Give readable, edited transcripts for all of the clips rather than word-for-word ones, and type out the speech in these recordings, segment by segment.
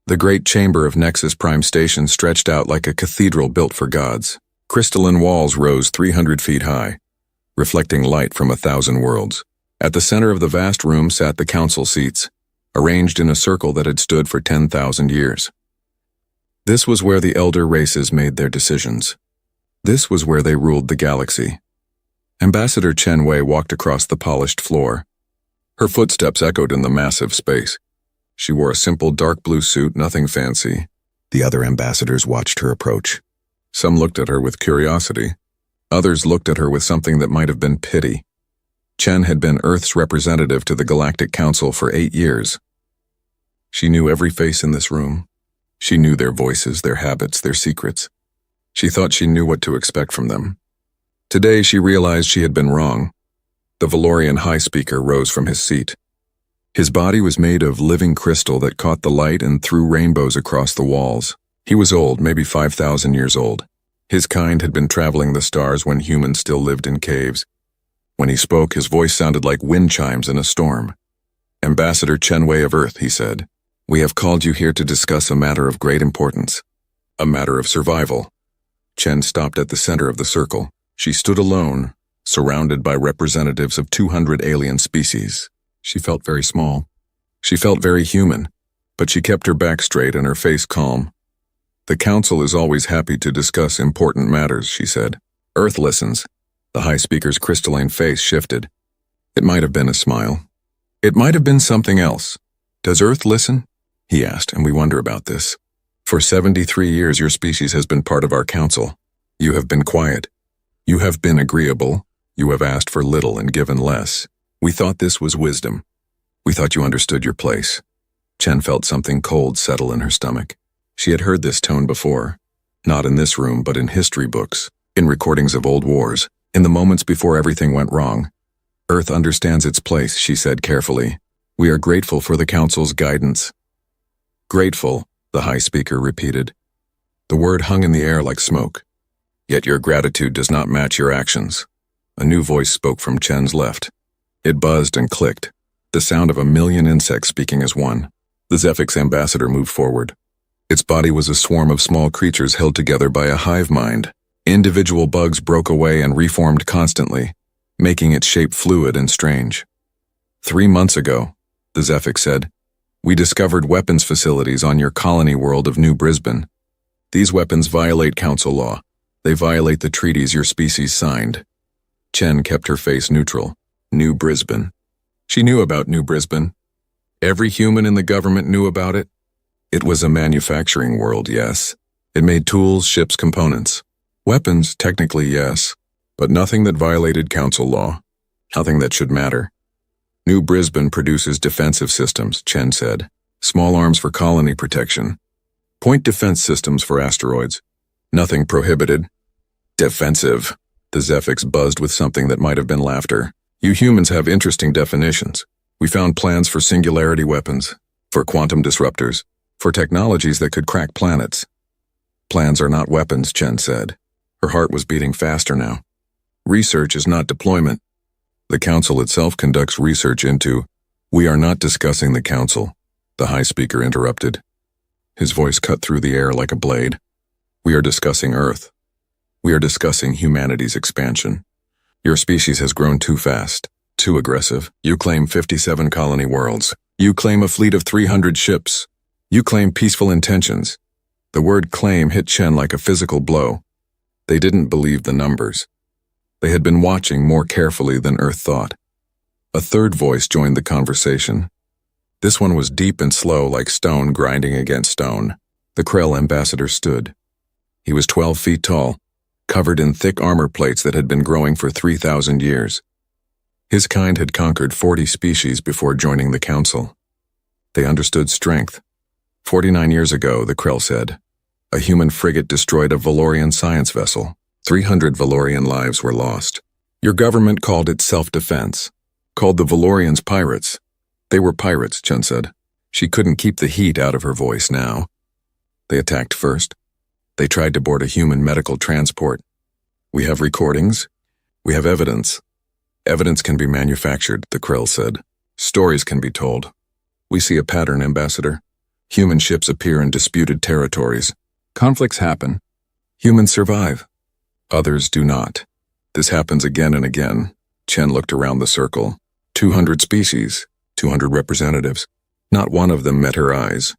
The great chamber of Nexus Prime Station stretched out like a cathedral built for gods. Crystalline walls rose 300 feet high, reflecting light from 1,000 worlds. At the center of the vast room sat the council seats, arranged in a circle that had stood for 10,000 years. This was where the elder races made their decisions. This was where they ruled the galaxy. Ambassador Chen Wei walked across the polished floor. Her footsteps echoed in the massive space. She wore a simple dark blue suit, nothing fancy. The other ambassadors watched her approach. Some looked at her with curiosity. Others looked at her with something that might have been pity. Chen had been Earth's representative to the Galactic Council for 8 years. She knew every face in this room. She knew their voices, their habits, their secrets. She thought she knew what to expect from them. Today she realized she had been wrong. The Valorian High Speaker rose from his seat. His body was made of living crystal that caught the light and threw rainbows across the walls. He was old, maybe 5,000 years old. His kind had been traveling the stars when humans still lived in caves. When he spoke, his voice sounded like wind chimes in a storm. "Ambassador Chen Wei of Earth," he said, "we have called you here to discuss a matter of great importance. A matter of survival." Chen stopped at the center of the circle. She stood alone, surrounded by representatives of 200 alien species. She felt very small. She felt very human, but she kept her back straight and her face calm. "The Council is always happy to discuss important matters," she said. "Earth listens." The High Speaker's crystalline face shifted. It might have been a smile. It might have been something else. "Does Earth listen?" he asked, and we wonder about this. "For 73 years your species has been part of our council. You have been quiet. You have been agreeable. You have asked for little and given less. We thought this was wisdom. We thought you understood your place." Chen felt something cold settle in her stomach. She had heard this tone before. Not in this room, but in history books, in recordings of old wars, in the moments before everything went wrong. "Earth understands its place," she said carefully. "We are grateful for the Council's guidance." "Grateful," the High Speaker repeated. The word hung in the air like smoke. "Yet your gratitude does not match your actions." A new voice spoke from Chen's left. It buzzed and clicked, the sound of 1,000,000 insects speaking as one. The Zephix ambassador moved forward. Its body was a swarm of small creatures held together by a hive mind. Individual bugs broke away and reformed constantly, making its shape fluid and strange. 3 months ago, the Zephix said, "we discovered weapons facilities on your colony world of New Brisbane. These weapons violate Council law. They violate the treaties your species signed." Chen kept her face neutral. New Brisbane. She knew about New Brisbane. Every human in the government knew about it. It was a manufacturing world, yes. It made tools, ships, components. Weapons, technically, yes, but nothing that violated Council law. Nothing that should matter. New Brisbane produces defensive systems, Chen said. Small arms for colony protection. Point defense systems for asteroids. Nothing prohibited. Defensive. The Zephix buzzed with something that might have been laughter. "You humans have interesting definitions. We found plans for singularity weapons, for quantum disruptors, for technologies that could crack planets." "Plans are not weapons," Chen said. Her heart was beating faster now. "Research is not deployment. The Council itself conducts research into—" "We are not discussing the Council," the High Speaker interrupted. His voice cut through the air like a blade. "We are discussing Earth. We are discussing humanity's expansion. Your species has grown too fast, too aggressive. You claim 57 colony worlds. You claim a fleet of 300 ships. You claim peaceful intentions." The word claim hit Chen like a physical blow. They didn't believe the numbers. They had been watching more carefully than Earth thought. A third voice joined the conversation. This one was deep and slow, like stone grinding against stone. The Krell ambassador stood. He was 12 feet tall, covered in thick armor plates that had been growing for 3,000 years. His kind had conquered 40 species before joining the Council. They understood strength. 49 years ago, the Krell said, a human frigate destroyed a Valorian science vessel. 300 Valorian lives were lost. Your government called it self-defense, called the Valorians pirates. They were pirates, Chen said. She couldn't keep the heat out of her voice now. They attacked first. They tried to board a human medical transport. We have recordings. We have evidence. Evidence can be manufactured, the Krell said. Stories can be told. We see a pattern, Ambassador. Human ships appear in disputed territories. Conflicts happen. Humans survive. Others do not. This happens again and again. Chen looked around the circle. 200 species, 200 representatives. Not one of them met her eyes.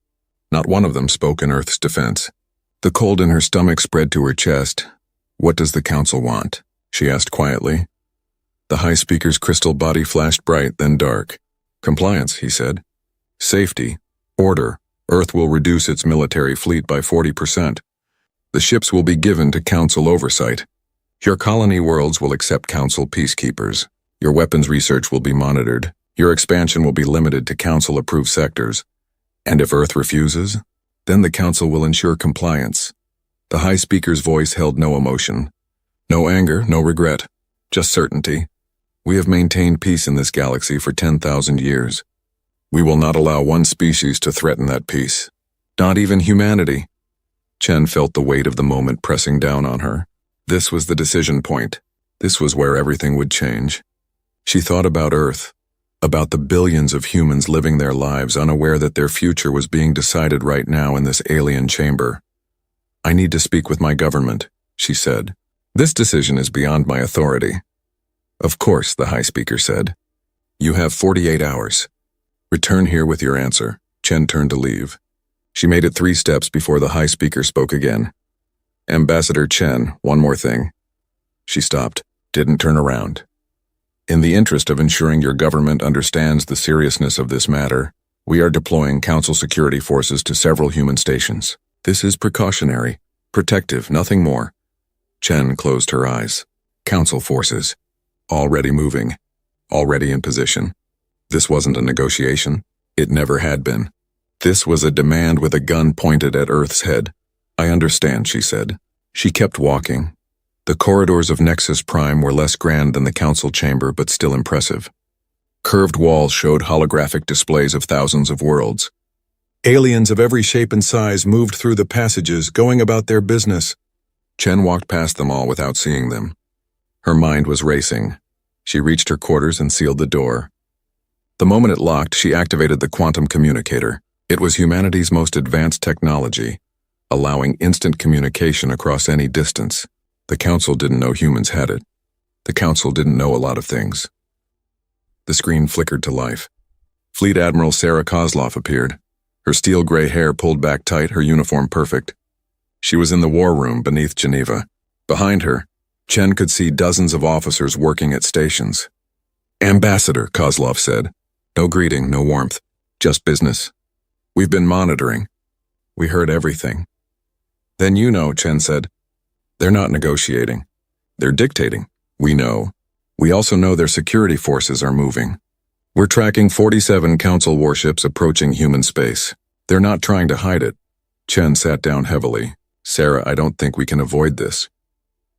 Not one of them spoke in Earth's defense. The cold in her stomach spread to her chest. "What does the Council want?" she asked quietly. The High Speaker's crystal body flashed bright, then dark. "Compliance," he said. "Safety. Order. Earth will reduce its military fleet by 40%. The ships will be given to Council oversight. Your colony worlds will accept Council peacekeepers. Your weapons research will be monitored. Your expansion will be limited to Council-approved sectors. And if Earth refuses, then the Council will ensure compliance." The High Speaker's voice held no emotion. No anger, no regret. Just certainty. "We have maintained peace in this galaxy for 10,000 years. We will not allow one species to threaten that peace. Not even humanity." Chen felt the weight of the moment pressing down on her. This was the decision point. This was where everything would change. She thought about Earth, about the billions of humans living their lives unaware that their future was being decided right now in this alien chamber. "I need to speak with my government," she said. "This decision is beyond my authority." "Of course," the High Speaker said. "You have 48 hours. Return here with your answer." Chen turned to leave. She made it 3 steps before the High Speaker spoke again. "Ambassador Chen, one more thing." She stopped, didn't turn around. "In the interest of ensuring your government understands the seriousness of this matter, we are deploying Council security forces to several human stations. This is precautionary, protective, nothing more." Chen closed her eyes. Council forces. Already moving. Already in position. This wasn't a negotiation. It never had been. This was a demand with a gun pointed at Earth's head. "I understand," she said. She kept walking. The corridors of Nexus Prime were less grand than the Council chamber, but still impressive. Curved walls showed holographic displays of thousands of worlds. Aliens of every shape and size moved through the passages, going about their business. Chen walked past them all without seeing them. Her mind was racing. She reached her quarters and sealed the door. The moment it locked, she activated the quantum communicator. It was humanity's most advanced technology, allowing instant communication across any distance. The Council didn't know humans had it. The Council didn't know a lot of things. The screen flickered to life. Fleet Admiral Sarah Kozlov appeared. Her steel gray hair pulled back tight, her uniform perfect. She was in the war room beneath Geneva. Behind her, Chen could see dozens of officers working at stations. "Ambassador," Kozlov said. No greeting, no warmth, just business. "We've been monitoring. We heard everything." "Then you know," Chen said. "They're not negotiating. They're dictating. We know. We also know their security forces are moving. We're tracking 47 Council warships approaching human space. They're not trying to hide it." Chen sat down heavily. "Sarah, I don't think we can avoid this."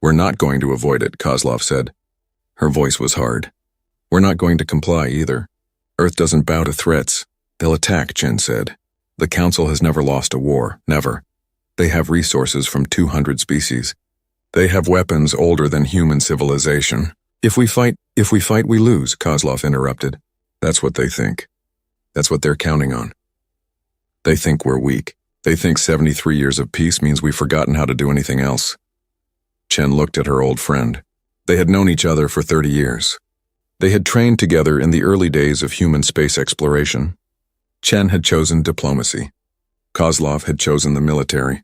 "We're not going to avoid it," Kozlov said. Her voice was hard. "We're not going to comply either. Earth doesn't bow to threats. They'll attack," Chen said. "The Council has never lost a war, never. They have resources from 200 species. They have weapons older than human civilization. If we fight, we lose," Kozlov interrupted. "That's what they think. That's what they're counting on. They think we're weak. They think 73 years of peace means we've forgotten how to do anything else." Chen looked at her old friend. They had known each other for 30 years. They had trained together in the early days of human space exploration. Chen had chosen diplomacy. Kozlov had chosen the military.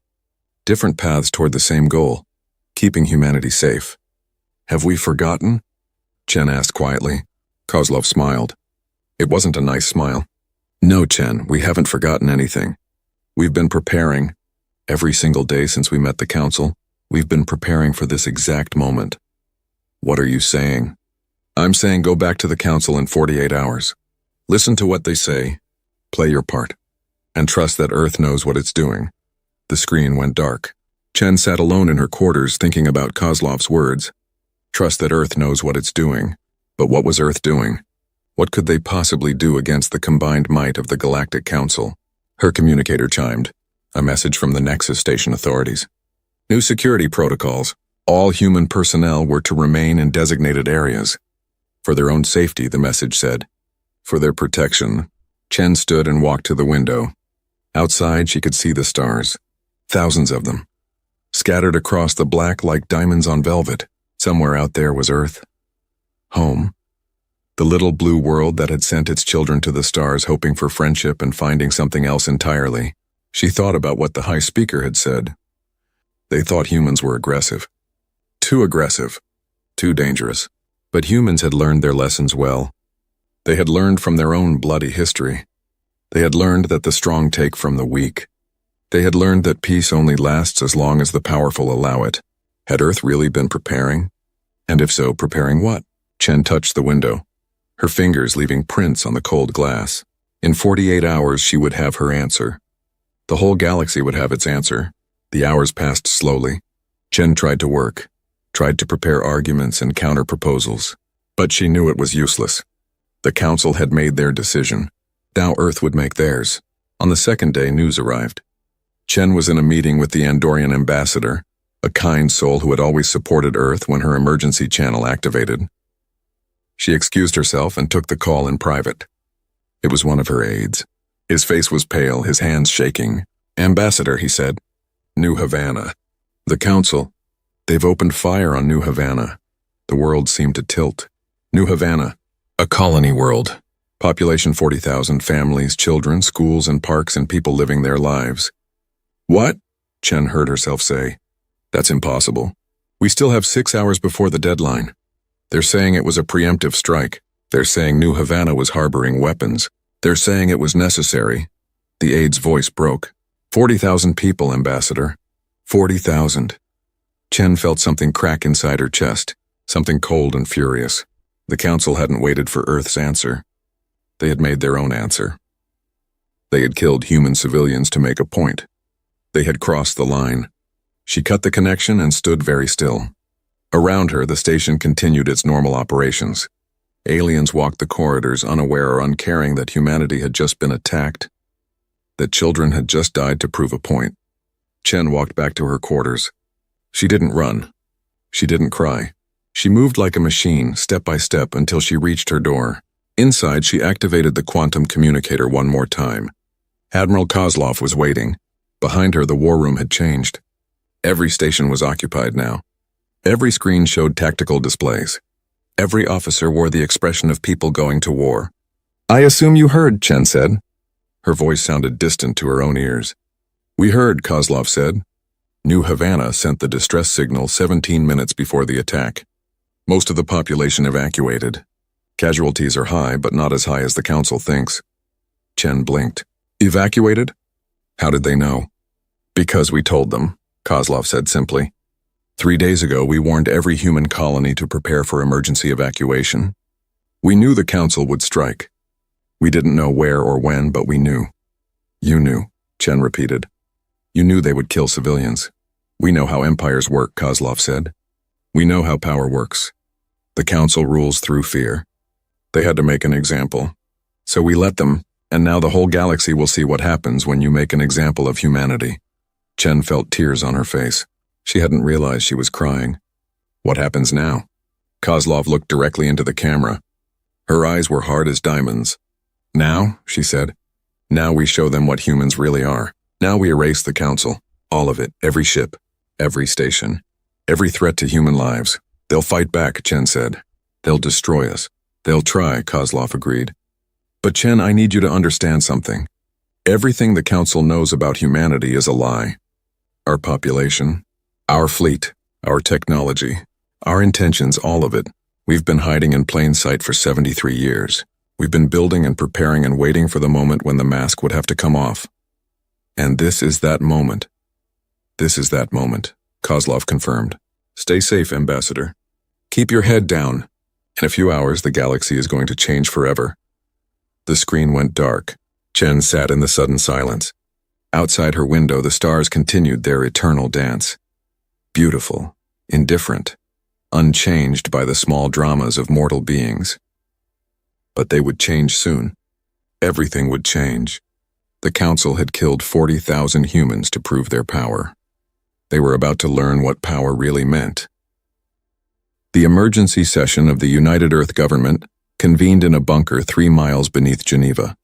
Different paths toward the same goal, keeping humanity safe. "Have we forgotten?" Chen asked quietly. Kozlov smiled. It wasn't a nice smile. "No, Chen, we haven't forgotten anything. We've been preparing. Every single day since we met the Council, we've been preparing for this exact moment." "What are you saying?" "I'm saying go back to the Council in 48 hours. Listen to what they say. Play your part. And trust that Earth knows what it's doing." The screen went dark. Chen sat alone in her quarters thinking about Kozlov's words. Trust that Earth knows what it's doing. But what was Earth doing? What could they possibly do against the combined might of the Galactic Council? Her communicator chimed. A message from the Nexus Station authorities. New security protocols. All human personnel were to remain in designated areas. For their own safety, the message said. For their protection. Chen stood and walked to the window. Outside, she could see the stars, thousands of them, scattered across the black like diamonds on velvet. Somewhere out there was Earth. Home. The little blue world that had sent its children to the stars hoping for friendship and finding something else entirely. She thought about what the high speaker had said. They thought humans were aggressive. Too aggressive. Too dangerous. But humans had learned their lessons well. They had learned from their own bloody history. They had learned that the strong take from the weak. They had learned that peace only lasts as long as the powerful allow it. Had Earth really been preparing? And if so, preparing what? Chen touched the window, her fingers leaving prints on the cold glass. In 48 hours, she would have her answer. The whole galaxy would have its answer. The hours passed slowly. Chen tried to work, tried to prepare arguments and counter-proposals. But she knew it was useless. The Council had made their decision. Now Earth would make theirs. On the second day, news arrived. Chen was in a meeting with the Andorian ambassador, a kind soul who had always supported Earth when her emergency channel activated. She excused herself and took the call in private. It was one of her aides. His face was pale, his hands shaking. "Ambassador," he said. "New Havana. The Council. They've opened fire on New Havana." The world seemed to tilt. New Havana. A colony world. Population 40,000, families, children, schools and parks and people living their lives. "What?" Chen heard herself say. "That's impossible. We still have 6 hours before the deadline. They're saying it was a preemptive strike. They're saying New Havana was harboring weapons. They're saying it was necessary." The aide's voice broke. 40,000 people, Ambassador. 40,000. Chen felt something crack inside her chest, something cold and furious. The Council hadn't waited for Earth's answer. They had made their own answer. They had killed human civilians to make a point. They had crossed the line. She cut the connection and stood very still. Around her, the station continued its normal operations. Aliens walked the corridors, unaware or uncaring that humanity had just been attacked, that children had just died to prove a point. Chen walked back to her quarters. She didn't run. She didn't cry. She moved like a machine, step by step, until she reached her door. Inside, she activated the quantum communicator one more time. Admiral Kozlov was waiting. Behind her, the war room had changed. Every station was occupied now. Every screen showed tactical displays. Every officer wore the expression of people going to war. "I assume you heard," Chen said. Her voice sounded distant to her own ears. "We heard," Kozlov said. New Havana sent the distress signal 17 minutes before the attack. Most of the population evacuated. Casualties are high, but not as high as the Council thinks. Chen blinked. "Evacuated? How did they know?" "Because we told them," Kozlov said simply. 3 days ago, we warned every human colony to prepare for emergency evacuation. We knew the Council would strike. We didn't know where or when, but we knew. "You knew," Chen repeated. "You knew they would kill civilians." "We know how empires work," Kozlov said. "We know how power works. The Council rules through fear. They had to make an example. So we let them, and now the whole galaxy will see what happens when you make an example of humanity." Chen felt tears on her face. She hadn't realized she was crying. "What happens now?" Kozlov looked directly into the camera. Her eyes were hard as diamonds. "Now," she said, "now we show them what humans really are. Now we erase the Council. All of it, every ship, every station, every threat to human lives. They'll fight back," Chen said. "They'll destroy us." "They'll try," Kozlov agreed. "But Chen, I need you to understand something. Everything the Council knows about humanity is a lie. Our population, our fleet, our technology, our intentions, all of it. We've been hiding in plain sight for 73 years. We've been building and preparing and waiting for the moment when the mask would have to come off. And this is that moment." "This is that moment," Kozlov confirmed. "Stay safe, Ambassador. Keep your head down. In a few hours, the galaxy is going to change forever." The screen went dark. Chen sat in the sudden silence. Outside her window, the stars continued their eternal dance. Beautiful, indifferent, unchanged by the small dramas of mortal beings. But they would change soon. Everything would change. The Council had killed 40,000 humans to prove their power. They were about to learn what power really meant. The emergency session of the United Earth Government convened in a bunker 3 miles beneath Geneva.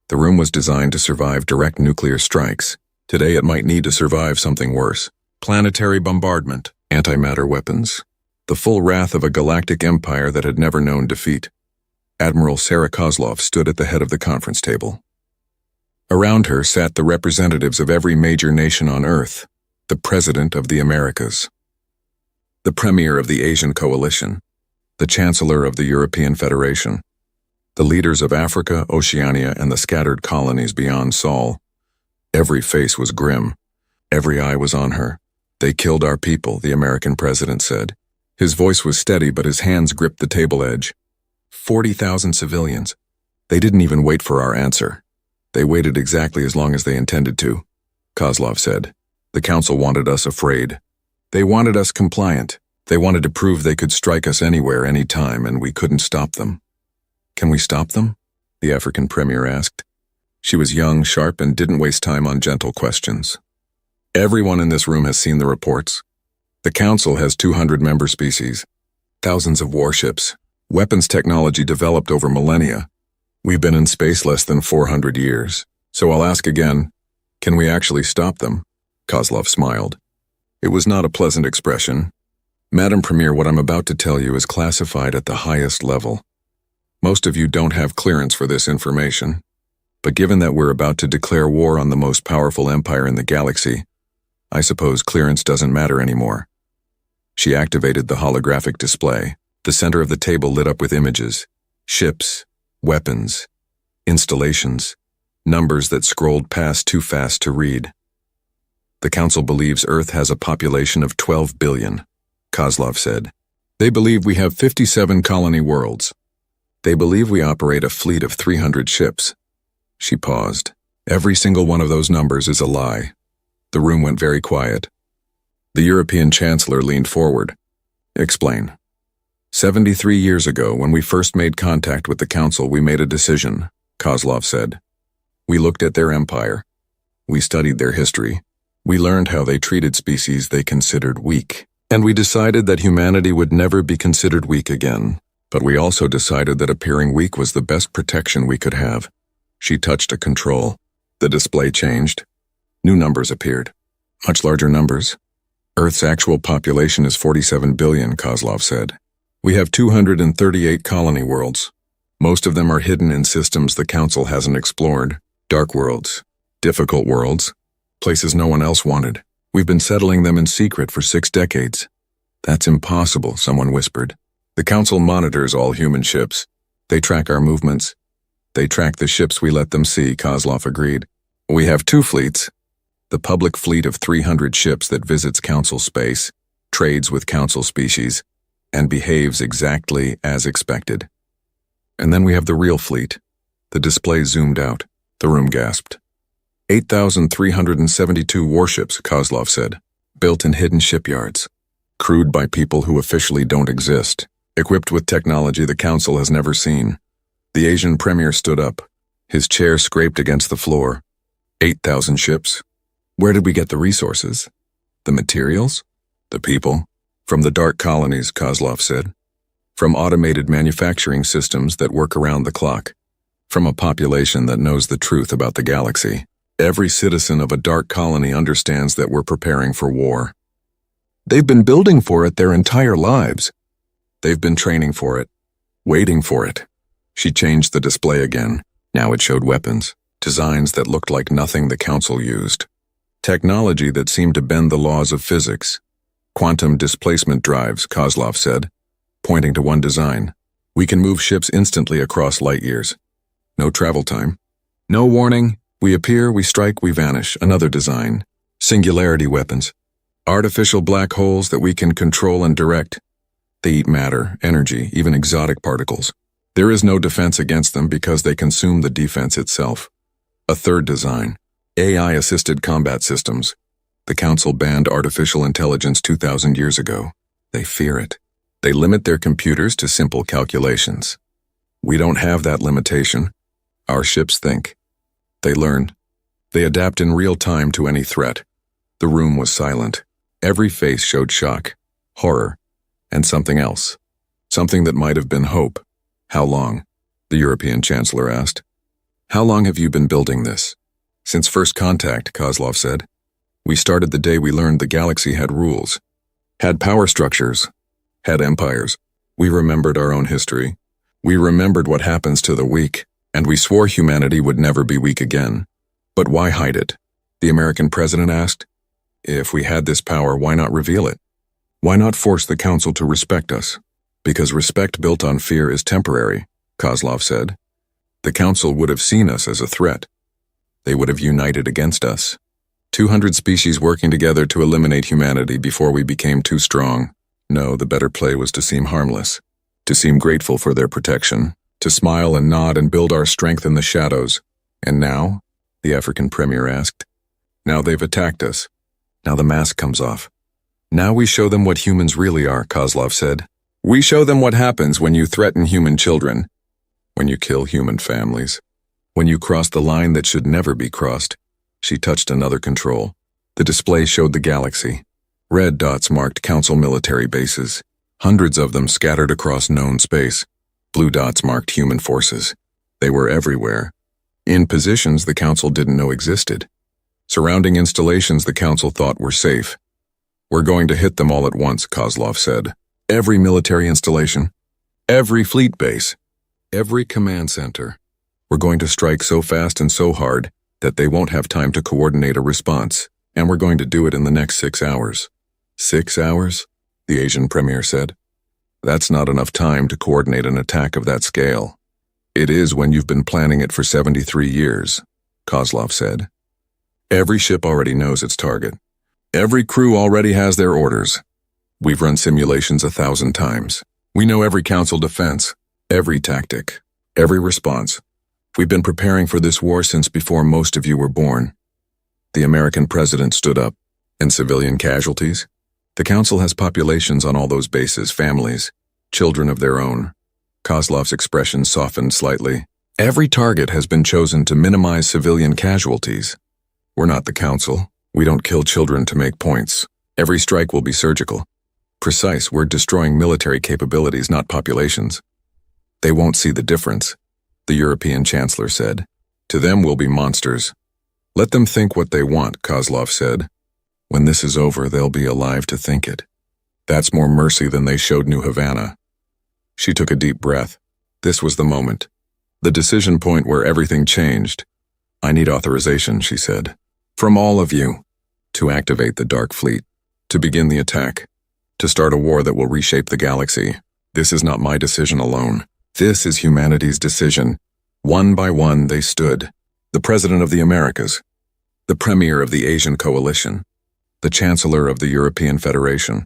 The room was designed to survive direct nuclear strikes. Today it might need to survive something worse. Planetary bombardment, antimatter weapons, the full wrath of a galactic empire that had never known defeat. Admiral Sarah Kozlov stood at the head of the conference table. Around her sat the representatives of every major nation on Earth, the President of the Americas, the Premier of the Asian Coalition, the Chancellor of the European Federation, the leaders of Africa, Oceania, and the scattered colonies beyond Sol. Every face was grim. Every eye was on her. "They killed our people," the American president said. His voice was steady, but his hands gripped the table edge. 40,000 civilians. They didn't even wait for our answer. They waited exactly as long as they intended to, Kozlov said. The council wanted us afraid. They wanted us compliant. They wanted to prove they could strike us anywhere, anytime, and we couldn't stop them. "Can we stop them?" the African premier asked. She was young, sharp, and didn't waste time on gentle questions. Everyone in this room has seen the reports. The council has 200 member species, thousands of warships, weapons technology developed over millennia. We've been in space less than 400 years. So I'll ask again, can we actually stop them? Kozlov smiled. It was not a pleasant expression. Madam Premier, what I'm about to tell you is classified at the highest level. Most of you don't have clearance for this information. But given that we're about to declare war on the most powerful empire in the galaxy, I suppose clearance doesn't matter anymore. She activated the holographic display. The center of the table lit up with images, ships, weapons, installations, numbers that scrolled past too fast to read. The council believes Earth has a population of 12 billion, Kozlov said. They believe we have 57 colony worlds. They believe we operate a fleet of 300 ships. She paused. Every single one of those numbers is a lie. The room went very quiet. The European Chancellor leaned forward. Explain. 73 years ago, when we first made contact with the Council, we made a decision, Kozlov said. We looked at their empire. We studied their history. We learned how they treated species they considered weak. And we decided that humanity would never be considered weak again. But we also decided that appearing weak was the best protection we could have. She touched a control. The display changed. New numbers appeared. Much larger numbers. Earth's actual population is 47 billion, Kozlov said. We have 238 colony worlds. Most of them are hidden in systems the Council hasn't explored. Dark worlds. Difficult worlds. Places no one else wanted. We've been settling them in secret for 6 decades. That's impossible, someone whispered. The Council monitors all human ships. They track our movements. They track the ships we let them see, Kozlov agreed. We have 2 fleets. The public fleet of 300 ships that visits Council space, trades with Council species, and behaves exactly as expected. And then we have the real fleet. The display zoomed out. The room gasped. 8,372 warships, Kozlov said, built in hidden shipyards, crewed by people who officially don't exist, equipped with technology the Council has never seen. The Asian premier stood up. His chair scraped against the floor. 8,000 ships? Where did we get the resources? The materials? The people? From the dark colonies, Kozlov said. From automated manufacturing systems that work around the clock. From a population that knows the truth about the galaxy. Every citizen of a dark colony understands that we're preparing for war. They've been building for it their entire lives. They've been training for it, waiting for it. She changed the display again. Now it showed weapons, designs that looked like nothing the Council used. Technology that seemed to bend the laws of physics. Quantum displacement drives, Kozlov said, pointing to one design. We can move ships instantly across light years. No travel time. No warning. We appear, we strike, we vanish. Another design. Singularity weapons. Artificial black holes that we can control and direct. They eat matter, energy, even exotic particles. There is no defense against them because they consume the defense itself. A third design. AI-assisted combat systems. The Council banned artificial intelligence 2,000 years ago. They fear it. They limit their computers to simple calculations. We don't have that limitation. Our ships think. They learn. They adapt in real time to any threat. The room was silent. Every face showed shock, horror, and something else. Something that might have been hope. How long? The European Chancellor asked. How long have you been building this? Since first contact, Kozlov said. We started the day we learned the galaxy had rules, had power structures, had empires. We remembered our own history. We remembered what happens to the weak, and we swore humanity would never be weak again. But why hide it? The American president asked. If we had this power, why not reveal it? Why not force the council to respect us? Because respect built on fear is temporary, Kozlov said. The council would have seen us as a threat. They would have united against us. 200 species working together to eliminate humanity before we became too strong. No, the better play was to seem harmless, to seem grateful for their protection, to smile and nod and build our strength in the shadows. And now? The African premier asked. Now they've attacked us. Now the mask comes off. Now we show them what humans really are, Kozlov said. We show them what happens when you threaten human children, when you kill human families, when you cross the line that should never be crossed. She touched another control. The display showed the galaxy. Red dots marked council military bases, hundreds of them scattered across known space. Blue dots marked human forces. They were everywhere, in positions the council didn't know existed. Surrounding installations the council thought were safe. We're going to hit them all at once, Kozlov said. Every military installation, every fleet base, every command center. We're going to strike so fast and so hard that they won't have time to coordinate a response, and we're going to do it in the next 6 hours. 6 hours? The Asian premier said. That's not enough time to coordinate an attack of that scale. It is when you've been planning it for 73 years, Kozlov said. Every ship already knows its target. Every crew already has their orders. We've run simulations 1,000 times. We know every council defense, every tactic, every response. We've been preparing for this war since before most of you were born. The American president stood up. And civilian casualties? The council has populations on all those bases, families, children of their own. Kozlov's expression softened slightly. Every target has been chosen to minimize civilian casualties. We're not the council. We don't kill children to make points. Every strike will be surgical. Precise, we're destroying military capabilities, not populations. They won't see the difference, the European chancellor said. To them we'll be monsters. Let them think what they want, Kozlov said. When this is over, they'll be alive to think it. That's more mercy than they showed New Havana. She took a deep breath. This was the moment. The decision point where everything changed. I need authorization, she said. From all of you. To activate the Dark Fleet. To begin the attack. To start a war that will reshape the galaxy. This is not my decision alone. This is humanity's decision. One by one they stood. The President of the Americas. The Premier of the Asian Coalition. The Chancellor of the European Federation.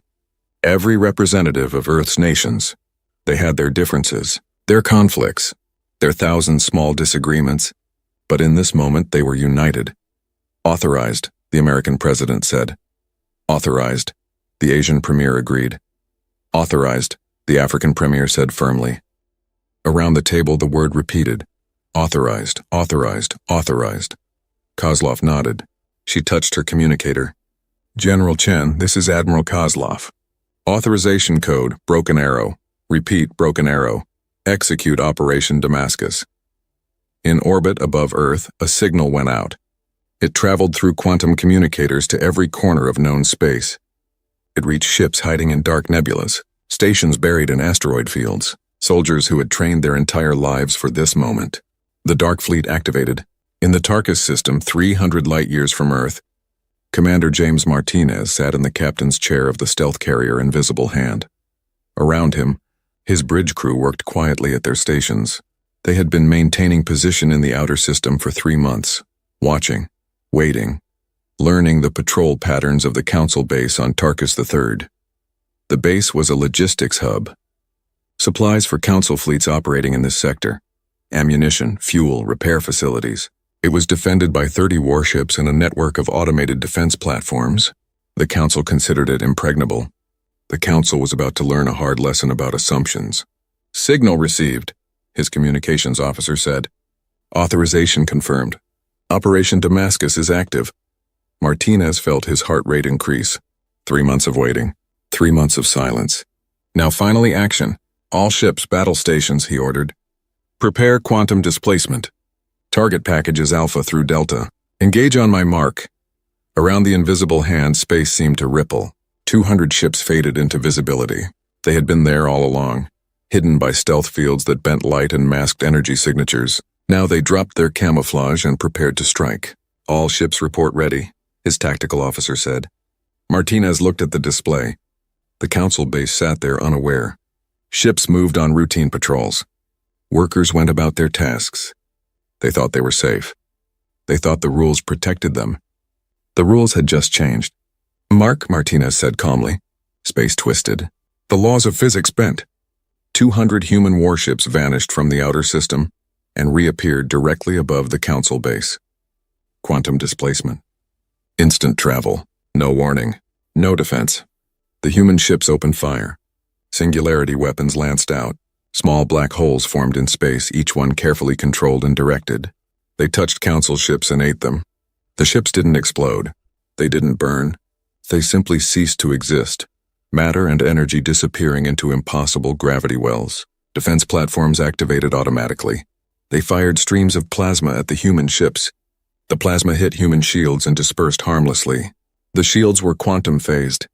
Every representative of Earth's nations. They had their differences, their conflicts, their 1,000 small disagreements, but in this moment they were united. Authorized, the American president said. Authorized, the Asian premier agreed. Authorized, the African premier said firmly. Around the table the word repeated. Authorized, authorized, authorized. Kozlov nodded. She touched her communicator. General Chen, this is Admiral Kozlov. Authorization code, Broken Arrow. Repeat, Broken Arrow. Execute Operation Damascus. In orbit above Earth, a signal went out. It traveled through quantum communicators to every corner of known space. It reached ships hiding in dark nebulas, stations buried in asteroid fields, soldiers who had trained their entire lives for this moment. The Dark Fleet activated. In the Tarkus system, 300 light-years from Earth, Commander James Martinez sat in the captain's chair of the stealth carrier Invisible Hand. Around him, his bridge crew worked quietly at their stations. They had been maintaining position in the outer system for 3 months, watching, waiting, learning the patrol patterns of the council base on Tarkus III. The base was a logistics hub. Supplies for council fleets operating in this sector. Ammunition, fuel, repair facilities. It was defended by 30 warships and a network of automated defense platforms. The council considered it impregnable. The council was about to learn a hard lesson about assumptions. Signal received, his communications officer said. Authorization confirmed. Operation Damascus is active. Martinez felt his heart rate increase. 3 months of waiting. 3 months of silence. Now finally action. All ships, battle stations, he ordered. Prepare quantum displacement. Target packages Alpha through Delta. Engage on my mark. Around the invisible hand, space seemed to ripple. 200 ships faded into visibility. They had been there all along, hidden by stealth fields that bent light and masked energy signatures. Now they dropped their camouflage and prepared to strike. All ships report ready, his tactical officer said. Martinez looked at the display. The council base sat there unaware. Ships moved on routine patrols. Workers went about their tasks. They thought they were safe. They thought the rules protected them. The rules had just changed. Mark, Martinez said calmly. Space twisted. The laws of physics bent. 200 human warships vanished from the outer system and reappeared directly above the council base. Quantum displacement. Instant travel. No warning. No defense. The human ships opened fire. Singularity weapons lanced out. Small black holes formed in space, each one carefully controlled and directed. They touched council ships and ate them. The ships didn't explode. They didn't burn. They simply ceased to exist. Matter and energy disappearing into impossible gravity wells. Defense platforms activated automatically. They fired streams of plasma at the human ships. The plasma hit human shields and dispersed harmlessly. The shields were quantum phased.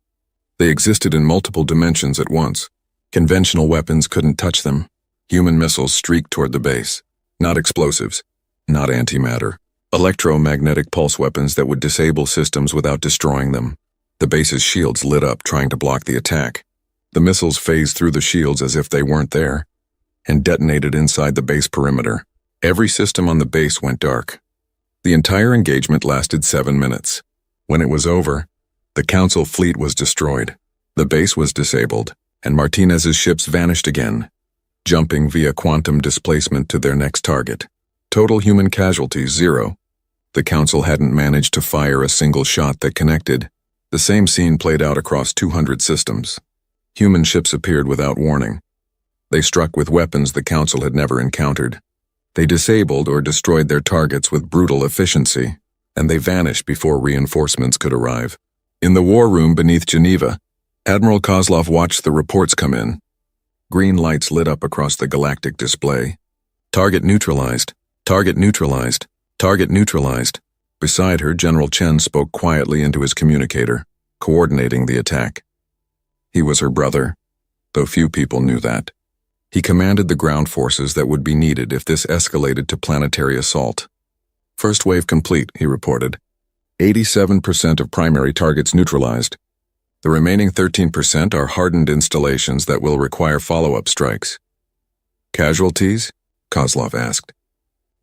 They existed in multiple dimensions at once. Conventional weapons couldn't touch them. Human missiles streaked toward the base. Not explosives. Not antimatter. Electromagnetic pulse weapons that would disable systems without destroying them. The base's shields lit up, trying to block the attack. The missiles phased through the shields as if they weren't there, and detonated inside the base perimeter. Every system on the base went dark. The entire engagement lasted 7 minutes. When it was over, the council fleet was destroyed. The base was disabled, and Martinez's ships vanished again, jumping via quantum displacement to their next target. Total human casualties, 0. The council hadn't managed to fire a single shot that connected. The same scene played out across 200 systems. Human ships appeared without warning. They struck with weapons the council had never encountered. They disabled or destroyed their targets with brutal efficiency, and they vanished before reinforcements could arrive. In the war room beneath Geneva, Admiral Kozlov watched the reports come in. Green lights lit up across the galactic display. Target neutralized. Target neutralized. Target neutralized. Beside her, General Chen spoke quietly into his communicator, coordinating the attack. He was her brother, though few people knew that. He commanded the ground forces that would be needed if this escalated to planetary assault. First wave complete, he reported. 87% of primary targets neutralized. The remaining 13% are hardened installations that will require follow-up strikes. Casualties? Kozlov asked.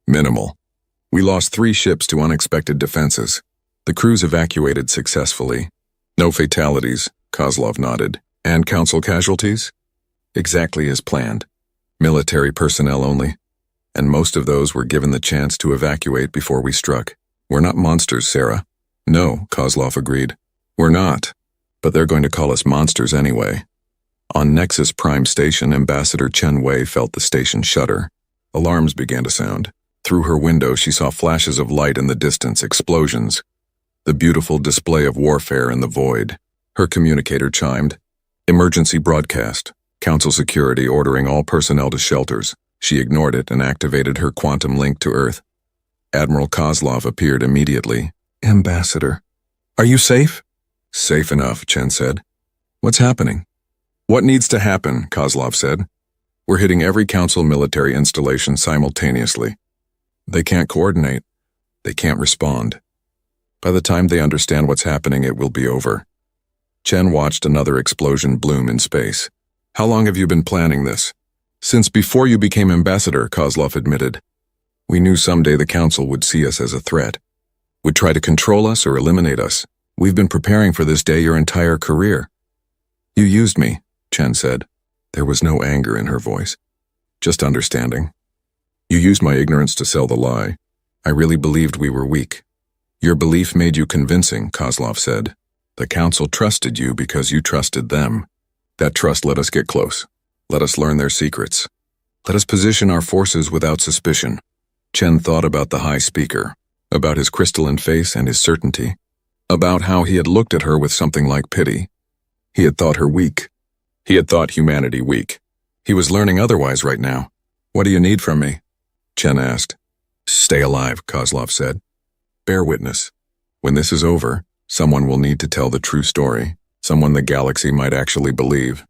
Minimal. We lost 3 ships to unexpected defenses. The crews evacuated successfully. No fatalities, Kozlov nodded. And council casualties? Exactly as planned. Military personnel only. And most of those were given the chance to evacuate before we struck. We're not monsters, Sarah. No, Kozlov agreed. We're not. But they're going to call us monsters anyway. On Nexus Prime Station, Ambassador Chen Wei felt the station shudder. Alarms began to sound. Through her window, she saw flashes of light in the distance, explosions. The beautiful display of warfare in the void. Her communicator chimed. Emergency broadcast. Council security ordering all personnel to shelters. She ignored it and activated her quantum link to Earth. Admiral Kozlov appeared immediately. Ambassador. Are you safe? Safe enough, Chen said. What's happening? What needs to happen, Kozlov said. We're hitting every council military installation simultaneously. They can't coordinate. They can't respond. By the time they understand what's happening, it will be over. Chen watched another explosion bloom in space. How long have you been planning this? Since before you became ambassador, Kozlov admitted. We knew someday the council would see us as a threat, would try to control us or eliminate us. We've been preparing for this day your entire career. You used me, Chen said. There was no anger in her voice, just understanding. You used my ignorance to sell the lie. I really believed we were weak. Your belief made you convincing, Kozlov said. The council trusted you because you trusted them. That trust let us get close. Let us learn their secrets. Let us position our forces without suspicion. Chen thought about the high speaker, about his crystalline face and his certainty, about how he had looked at her with something like pity. He had thought her weak. He had thought humanity weak. He was learning otherwise right now. What do you need from me? Chen asked. Stay alive, Kozlov said. Bear witness. When this is over, someone will need to tell the true story, someone the galaxy might actually believe.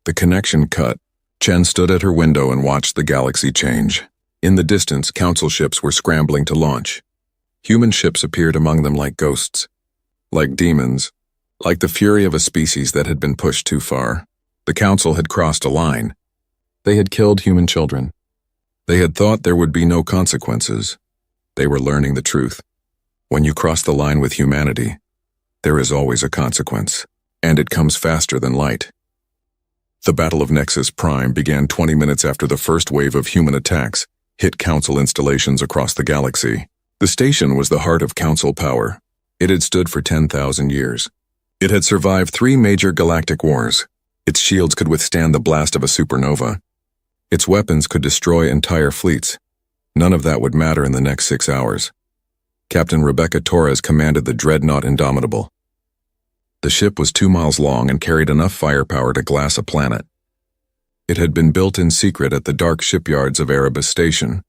The connection cut. Chen stood at her window and watched the galaxy change. In the distance, council ships were scrambling to launch. Human ships appeared among them like ghosts, like demons, like the fury of a species that had been pushed too far. The council had crossed a line. They had killed human children. They had thought there would be no consequences. They were learning the truth. When you cross the line with humanity, there is always a consequence, and it comes faster than light. The Battle of Nexus Prime began 20 minutes after the first wave of human attacks hit Council installations across the galaxy. The station was the heart of Council power. It had stood for 10,000 years. It had survived 3 major galactic wars. Its shields could withstand the blast of a supernova. Its weapons could destroy entire fleets. None of that would matter in the next 6 hours. Captain Rebecca Torres commanded the Dreadnought Indomitable. The ship was 2 miles long and carried enough firepower to glass a planet. It had been built in secret at the dark shipyards of Erebus Station,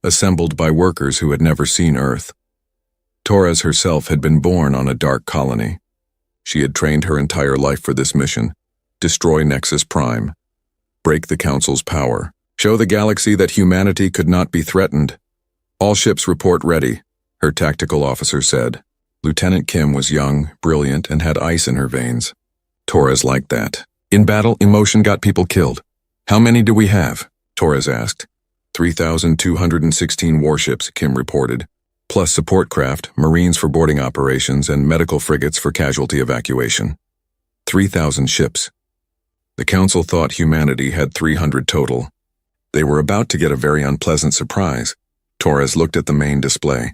assembled by workers who had never seen Earth. Torres herself had been born on a dark colony. She had trained her entire life for this mission: destroy Nexus Prime, break the Council's power, show the galaxy that humanity could not be threatened. All ships report ready, her tactical officer said. Lieutenant Kim was young, brilliant, and had ice in her veins. Torres liked that. In battle, emotion got people killed. How many do we have? Torres asked. 3,216 warships, Kim reported, plus support craft, marines for boarding operations, and medical frigates for casualty evacuation. 3,000 ships. The Council thought humanity had 300 total. They were about to get a very unpleasant surprise. Torres looked at the main display.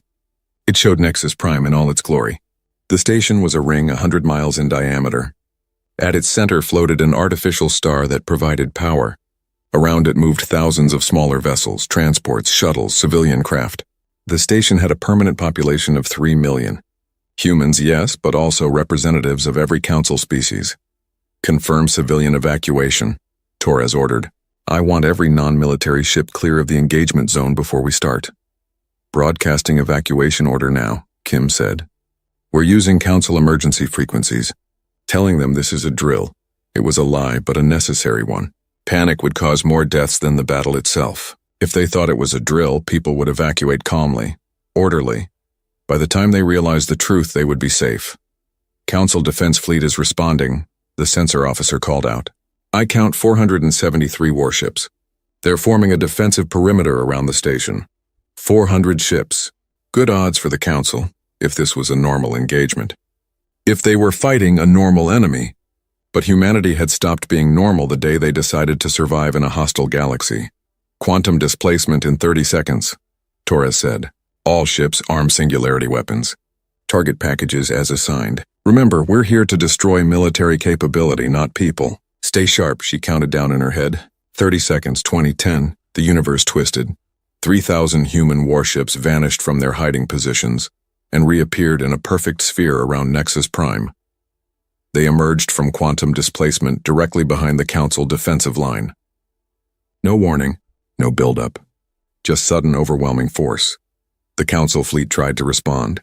It showed Nexus Prime in all its glory. The station was a ring 100 miles in diameter. At its center floated an artificial star that provided power. Around it moved thousands of smaller vessels, transports, shuttles, civilian craft. The station had a permanent population of 3 million. Humans, yes, but also representatives of every Council species. Confirm civilian evacuation, Torres ordered. I want every non-military ship clear of the engagement zone before we start. Broadcasting evacuation order now, Kim said. We're using Council emergency frequencies. Telling them this is a drill. It was a lie, but a necessary one. Panic would cause more deaths than the battle itself. If they thought it was a drill, people would evacuate calmly, orderly. By the time they realized the truth, they would be safe. Council Defense Fleet is responding, the sensor officer called out. I count 473 warships. They're forming a defensive perimeter around the station. 400 ships. Good odds for the Council, if this was a normal engagement. If they were fighting a normal enemy. But humanity had stopped being normal the day they decided to survive in a hostile galaxy. Quantum displacement in 30 seconds, Torres said. All ships arm singularity weapons. Target packages as assigned. Remember, we're here to destroy military capability, not people. Stay sharp, she counted down in her head. 30 seconds, 2010, the universe twisted. 3,000 human warships vanished from their hiding positions and reappeared in a perfect sphere around Nexus Prime. They emerged from quantum displacement directly behind the Council defensive line. No warning, no buildup, just sudden overwhelming force. The Council fleet tried to respond.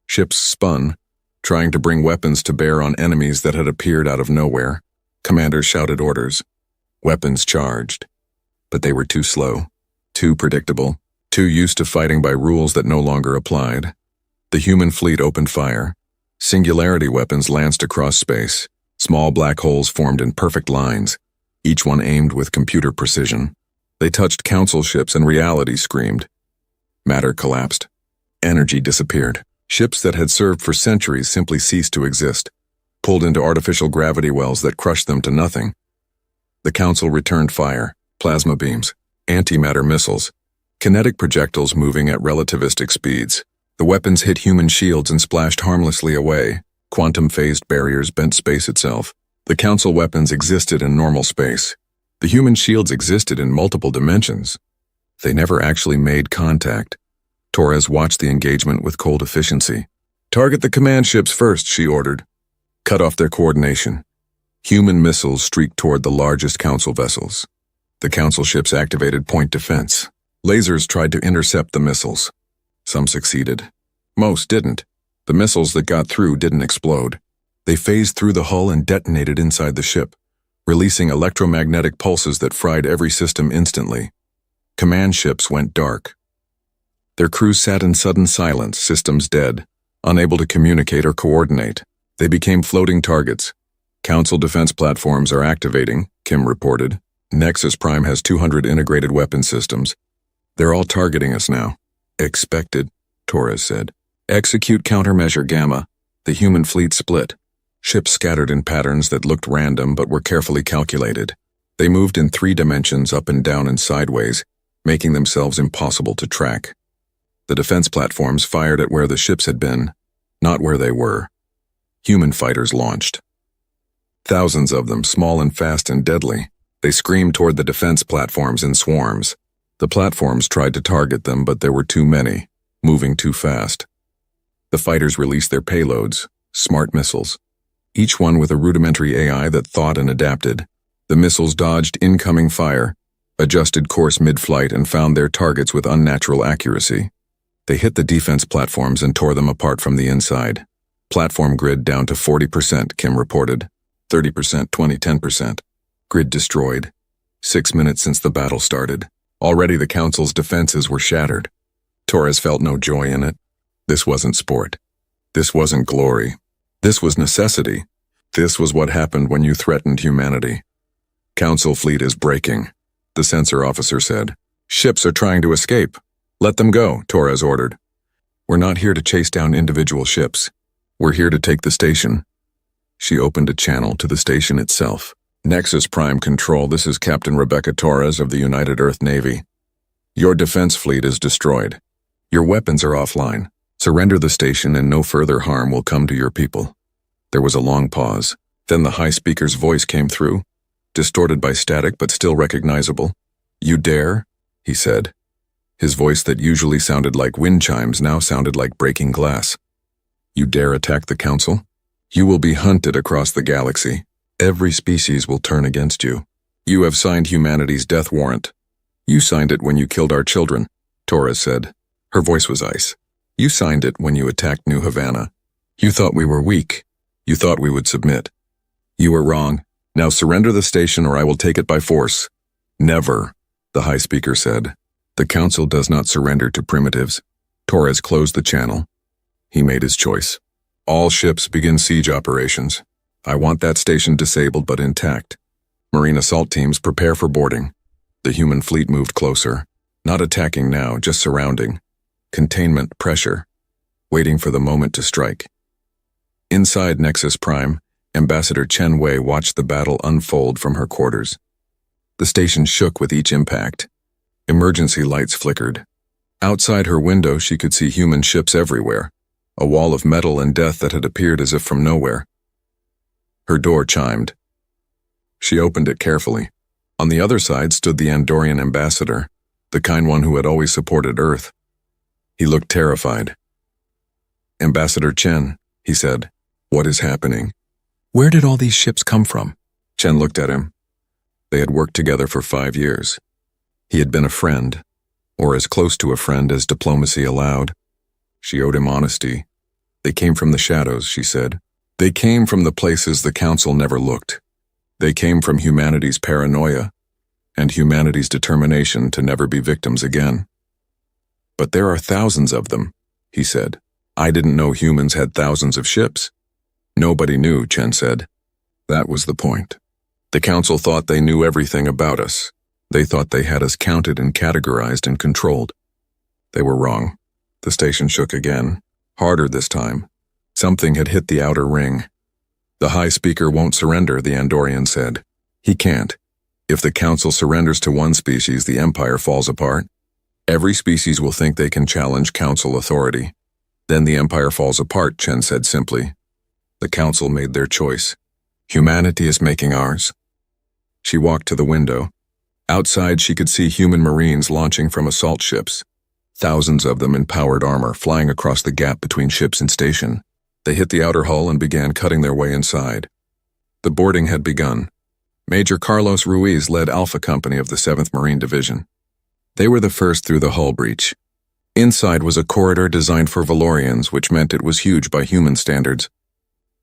Ships spun, trying to bring weapons to bear on enemies that had appeared out of nowhere. Commanders shouted orders. Weapons charged. But they were too slow, too predictable, too used to fighting by rules that no longer applied. The human fleet opened fire. Singularity weapons lanced across space. Small black holes formed in perfect lines, each one aimed with computer precision. They touched Council ships and reality screamed. Matter collapsed. Energy disappeared. Ships that had served for centuries simply ceased to exist, pulled into artificial gravity wells that crushed them to nothing. The Council returned fire, plasma beams, antimatter missiles, kinetic projectiles moving at relativistic speeds. The weapons hit human shields and splashed harmlessly away. Quantum-phased barriers bent space itself. The Council weapons existed in normal space. The human shields existed in multiple dimensions. They never actually made contact. Torres watched the engagement with cold efficiency. Target the command ships first, she ordered. Cut off their coordination. Human missiles streaked toward the largest Council vessels. The Council ships activated point defense. Lasers tried to intercept the missiles. Some succeeded. Most didn't. The missiles that got through didn't explode. They phased through the hull and detonated inside the ship, releasing electromagnetic pulses that fried every system instantly. Command ships went dark. Their crews sat in sudden silence, systems dead, unable to communicate or coordinate. They became floating targets. Council defense platforms are activating, Kim reported. Nexus Prime has 200 integrated weapon systems. They're all targeting us now. Expected, Torres said. Execute countermeasure Gamma. The human fleet split. Ships scattered in patterns that looked random but were carefully calculated. They moved in 3 dimensions, up and down and sideways, making themselves impossible to track. The defense platforms fired at where the ships had been, not where they were. Human fighters launched. Thousands of them, small and fast and deadly. They screamed toward the defense platforms in swarms. The platforms tried to target them, but there were too many, moving too fast. The fighters released their payloads, smart missiles, each one with a rudimentary AI that thought and adapted. The missiles dodged incoming fire, adjusted course mid-flight, and found their targets with unnatural accuracy. They hit the defense platforms and tore them apart from the inside. Platform grid down to 40%, Kim reported. 30%, 20, 10%. Grid destroyed. 6 minutes since the battle started. Already the Council's defenses were shattered. Torres felt no joy in it. This wasn't sport. This wasn't glory. This was necessity. This was what happened when you threatened humanity. Council fleet is breaking, the sensor officer said. Ships are trying to escape. Let them go, Torres ordered. We're not here to chase down individual ships. We're here to take the station. She opened a channel to the station itself. Nexus Prime Control, this is Captain Rebecca Torres of the United Earth Navy. Your defense fleet is destroyed. Your weapons are offline. Surrender the station and no further harm will come to your people. There was a long pause. Then the high speaker's voice came through, distorted by static but still recognizable. You dare? He said. His voice that usually sounded like wind chimes now sounded like breaking glass. You dare attack the Council? You will be hunted across the galaxy. Every species will turn against you. You have signed humanity's death warrant. You signed it when you killed our children, Torres said. Her voice was ice. You signed it when you attacked New Havana. You thought we were weak. You thought we would submit. You were wrong. Now surrender the station or I will take it by force. Never, the high speaker said. The Council does not surrender to primitives. Torres closed the channel. He made his choice. All ships begin siege operations. I want that station disabled but intact. Marine assault teams prepare for boarding. The human fleet moved closer. Not attacking now, just surrounding. Containment, pressure. Waiting for the moment to strike. Inside Nexus Prime, Ambassador Chen Wei watched the battle unfold from her quarters. The station shook with each impact. Emergency lights flickered. Outside her window, she could see human ships everywhere. A wall of metal and death that had appeared as if from nowhere. Her door chimed. She opened it carefully. On the other side stood the Andorian ambassador, the kind one who had always supported Earth. He looked terrified. Ambassador Chen, he said, what is happening? Where did all these ships come from? Chen looked at him. They had worked together for 5 years. He had been a friend, or as close to a friend as diplomacy allowed. She owed him honesty. They came from the shadows, she said. They came from the places the Council never looked. They came from humanity's paranoia and humanity's determination to never be victims again. But there are thousands of them, he said. I didn't know humans had thousands of ships. Nobody knew, Chen said. That was the point. The Council thought they knew everything about us. They thought they had us counted and categorized and controlled. They were wrong. The station shook again, harder this time. Something had hit the outer ring. The high speaker won't surrender, the Andorian said. He can't. If the Council surrenders to one species, the Empire falls apart. Every species will think they can challenge Council authority. Then the Empire falls apart, Chen said simply. The Council made their choice. Humanity is making ours. She walked to the window. Outside, she could see human Marines launching from assault ships. Thousands of them in powered armor flying across the gap between ships and station. They hit the outer hull and began cutting their way inside. The boarding had begun. Major Carlos Ruiz led Alpha Company of the 7th Marine Division. They were the first through the hull breach. Inside was a corridor designed for Valorians, which meant it was huge by human standards.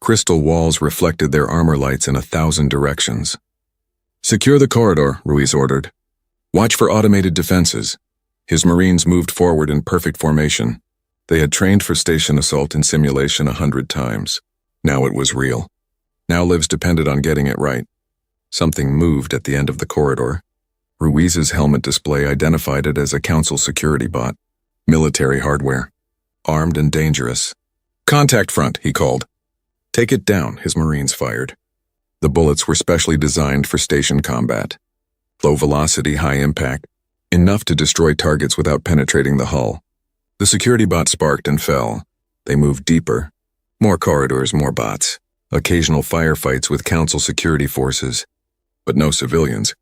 Crystal walls reflected their armor lights in 1,000 directions. "Secure the corridor," Ruiz ordered. "Watch for automated defenses." His Marines moved forward in perfect formation. They had trained for station assault in simulation 100 times. Now it was real. Now lives depended on getting it right. Something moved at the end of the corridor. Ruiz's helmet display identified it as a Council security bot. Military hardware. Armed and dangerous. "Contact front," he called. "Take it down," his Marines fired. The bullets were specially designed for station combat. Low velocity, high impact. Enough to destroy targets without penetrating the hull. The security bot sparked and fell. They moved deeper. More corridors, more bots. Occasional firefights with Council security forces. But no civilians.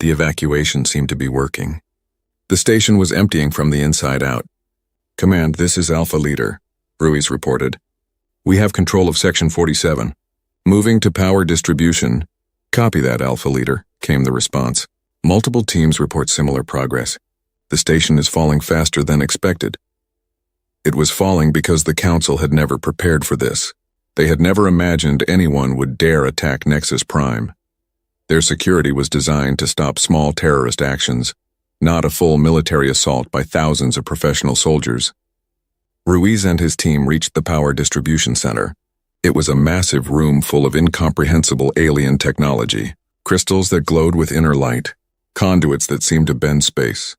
The evacuation seemed to be working. The station was emptying from the inside out. "Command, this is Alpha Leader," Ruiz reported. "We have control of Section 47. Moving to power distribution." "Copy that, Alpha Leader," came the response. Multiple teams report similar progress. The station is falling faster than expected. It was falling because the Council had never prepared for this. They had never imagined anyone would dare attack Nexus Prime. Their security was designed to stop small terrorist actions, not a full military assault by thousands of professional soldiers. Ruiz and his team reached the power distribution center. It was a massive room full of incomprehensible alien technology, crystals that glowed with inner light, conduits that seemed to bend space,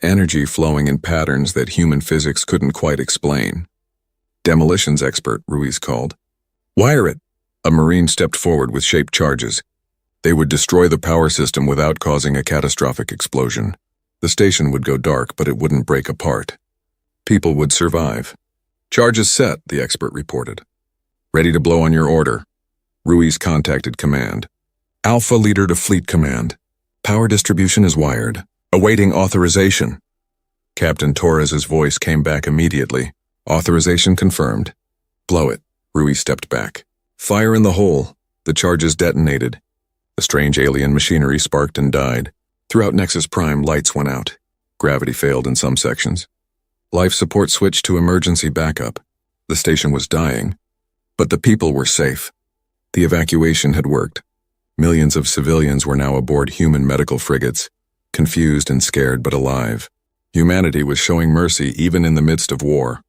energy flowing in patterns that human physics couldn't quite explain. "Demolitions expert," Ruiz called. "Wire it." A Marine stepped forward with shaped charges. They would destroy the power system without causing a catastrophic explosion. The station would go dark, but it wouldn't break apart. People would survive. "Charges set," the expert reported. "Ready to blow on your order." Ruiz contacted command. "Alpha Leader to Fleet Command. Power distribution is wired. Awaiting authorization." Captain Torres's voice came back immediately. "Authorization confirmed." "Blow it." Ruiz stepped back. "Fire in the hole." The charges detonated. The strange alien machinery sparked and died. Throughout Nexus Prime, lights went out. Gravity failed in some sections. Life support switched to emergency backup. The station was dying. But the people were safe. The evacuation had worked. Millions of civilians were now aboard human medical frigates, confused and scared but alive. Humanity was showing mercy even in the midst of war.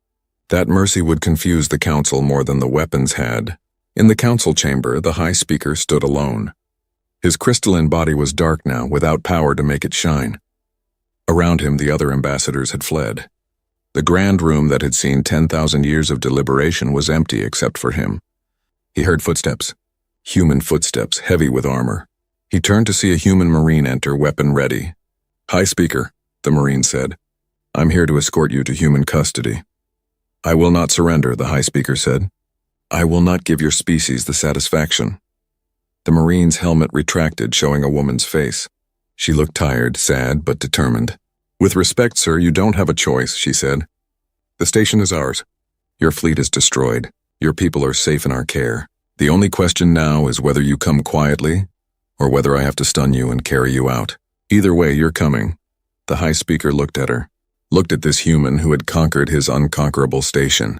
That mercy would confuse the Council more than the weapons had. In the Council chamber, the High Speaker stood alone. His crystalline body was dark now, without power to make it shine. Around him, the other ambassadors had fled. The grand room that had seen 10,000 years of deliberation was empty except for him. He heard footsteps. Human footsteps, heavy with armor. He turned to see a human Marine enter, weapon ready. "High Speaker," the Marine said. "I'm here to escort you to human custody." "I will not surrender," the High Speaker said. "I will not give your species the satisfaction." The Marine's helmet retracted, showing a woman's face. She looked tired, sad, but determined. "With respect, sir, you don't have a choice," she said. "The station is ours. Your fleet is destroyed. Your people are safe in our care. The only question now is whether you come quietly, or whether I have to stun you and carry you out. Either way, you're coming." The High Speaker looked at her, looked at this human who had conquered his unconquerable station,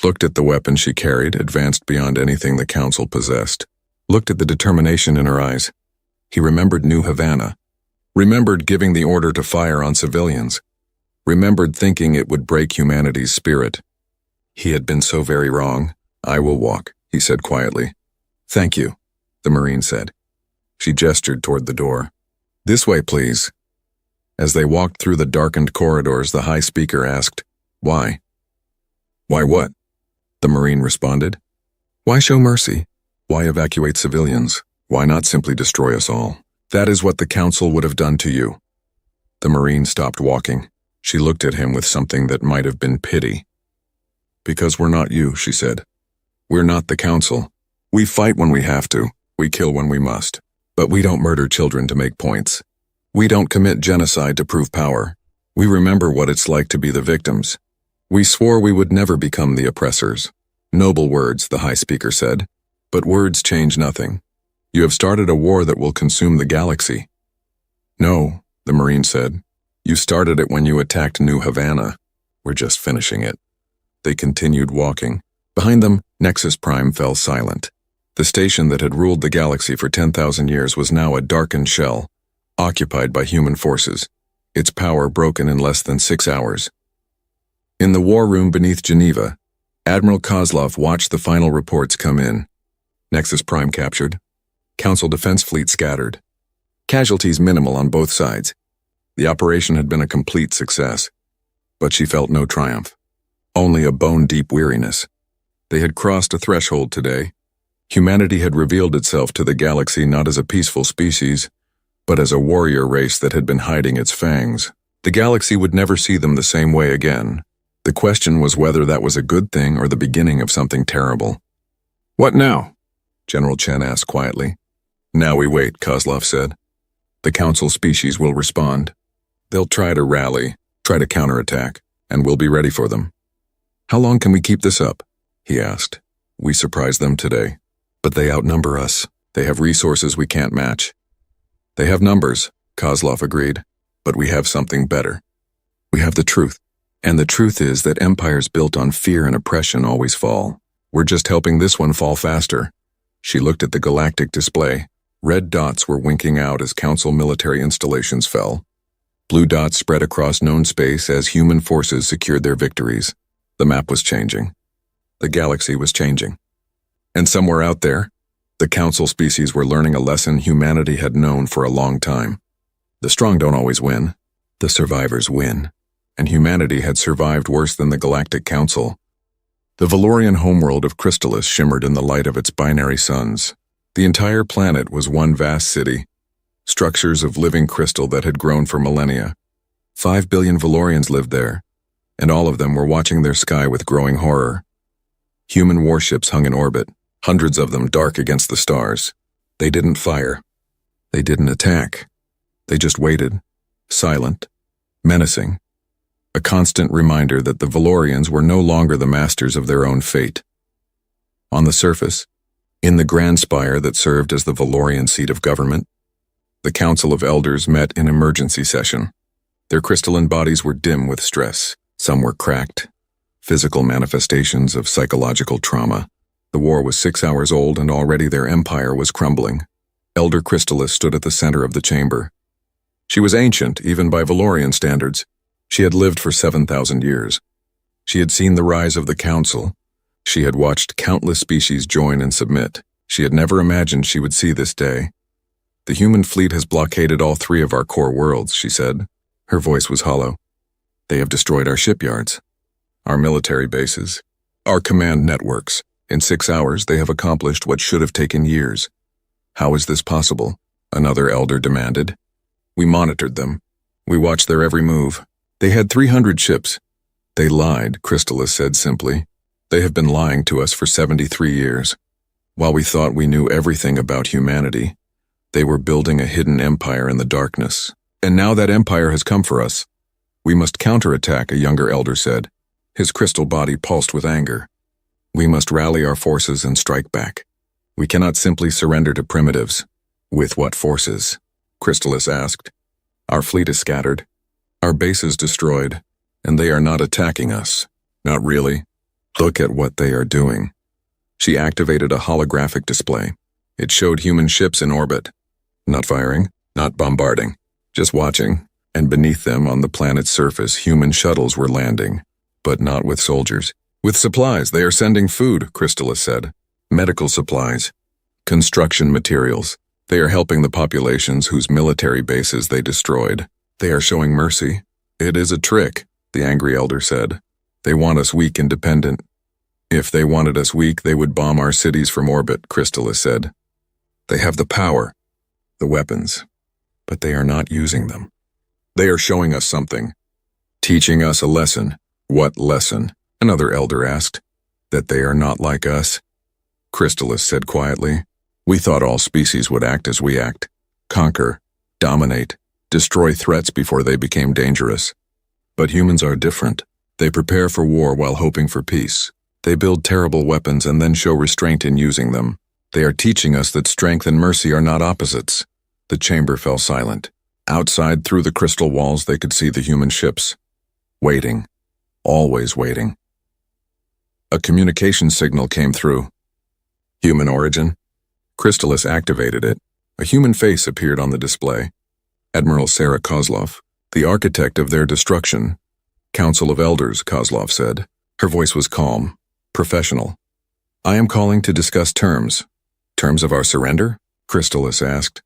looked at the weapon she carried, advanced beyond anything the Council possessed, looked at the determination in her eyes. He remembered New Havana, remembered giving the order to fire on civilians, remembered thinking it would break humanity's spirit. He had been so very wrong. "I will walk," he said quietly. "Thank you," the Marine said. She gestured toward the door. "This way, please." As they walked through the darkened corridors, the High Speaker asked, "Why?" "Why what?" the Marine responded. "Why show mercy? Why evacuate civilians? Why not simply destroy us all? That is what the Council would have done to you." The Marine stopped walking. She looked at him with something that might have been pity. "Because we're not you," she said. "We're not the Council. We fight when we have to. We kill when we must. But we don't murder children to make points. We don't commit genocide to prove power. We remember what it's like to be the victims. We swore we would never become the oppressors." "Noble words," the High Speaker said. "But words change nothing. You have started a war that will consume the galaxy." "No," the Marine said. You started it when you attacked New Havana. We're just finishing it. They continued walking. Behind them, Nexus Prime fell silent. The station that had ruled the galaxy for 10,000 years was now a darkened shell, occupied by human forces, its power broken in less than 6 hours. In the war room beneath Geneva, Admiral Kozlov watched the final reports come in. Nexus Prime captured. Council defense fleet scattered. Casualties minimal on both sides. The operation had been a complete success. But she felt no triumph. Only a bone-deep weariness. They had crossed a threshold today. Humanity had revealed itself to the galaxy not as a peaceful species, but as a warrior race that had been hiding its fangs. The galaxy would never see them the same way again. The question was whether that was a good thing or the beginning of something terrible. "What now?" General Chen asked quietly. "Now we wait," Kozlov said. "The Council species will respond. They'll try to rally, try to counterattack, and we'll be ready for them." "How long can we keep this up?" he asked. "We surprised them today. But they outnumber us. They have resources we can't match." "They have numbers," Kozlov agreed. "But we have something better. We have the truth. And the truth is that empires built on fear and oppression always fall. We're just helping this one fall faster." She looked at the galactic display. Red dots were winking out as Council military installations fell. Blue dots spread across known space as human forces secured their victories. The map was changing. The galaxy was changing. And somewhere out there, the Council species were learning a lesson humanity had known for a long time. The strong don't always win. The survivors win. And humanity had survived worse than the Galactic Council. The Valorian homeworld of Crystallis shimmered in the light of its binary suns. The entire planet was one vast city, structures of living crystal that had grown for millennia. 5 billion Valorians lived there, and all of them were watching their sky with growing horror. Human warships hung in orbit, hundreds of them dark against the stars. They didn't fire. They didn't attack. They just waited, silent, menacing. A constant reminder that the Valorians were no longer the masters of their own fate. On the surface, in the grand spire that served as the Valorian seat of government, the Council of Elders met in emergency session. Their crystalline bodies were dim with stress. Some were cracked, physical manifestations of psychological trauma. The war was 6 hours old and already their empire was crumbling. Elder Crystallis stood at the center of the chamber. She was ancient, even by Valorian standards. She had lived for 7,000 years. She had seen the rise of the Council. She had watched countless species join and submit. She had never imagined she would see this day. "The human fleet has blockaded all 3 of our core worlds," she said. Her voice was hollow. "They have destroyed our shipyards, our military bases, our command networks. In 6 hours, they have accomplished what should have taken years." "How is this possible?" another elder demanded. "We monitored them. We watched their every move. They had 300 ships. They lied," Crystallis said simply. "They have been lying to us for 73 years. While we thought we knew everything about humanity, they were building a hidden empire in the darkness. And now that empire has come for us. We must counterattack," a younger elder said. His crystal body pulsed with anger. "We must rally our forces and strike back. We cannot simply surrender to primitives." "With what forces?" Crystallis asked. "Our fleet is scattered. Our base is destroyed, and they are not attacking us." "Not really. Look at what they are doing." She activated a holographic display. It showed human ships in orbit. Not firing, not bombarding, just watching, and beneath them on the planet's surface human shuttles were landing, but not with soldiers. "With supplies, they are sending food," Crystallis said. "Medical supplies, construction materials. They are helping the populations whose military bases they destroyed. They are showing mercy." "It is a trick," the angry elder said. "They want us weak and dependent." "If they wanted us weak, they would bomb our cities from orbit," Crystallis said. "They have the power, the weapons, but they are not using them. They are showing us something, teaching us a lesson." "What lesson?" another elder asked. "That they are not like us," Crystallis said quietly. "We thought all species would act as we act, conquer, dominate, destroy threats before they became dangerous. But humans are different. They prepare for war while hoping for peace. They build terrible weapons and then show restraint in using them. They are teaching us that strength and mercy are not opposites." The chamber fell silent. Outside, through the crystal walls, they could see the human ships. Waiting. Always waiting. A communication signal came through. Human origin. Crystalis activated it. A human face appeared on the display. Admiral Sarah Kozlov, the architect of their destruction. Council of Elders, Kozlov said. Her voice was calm, professional. I am calling to discuss terms. Terms of our surrender? Crystalis asked.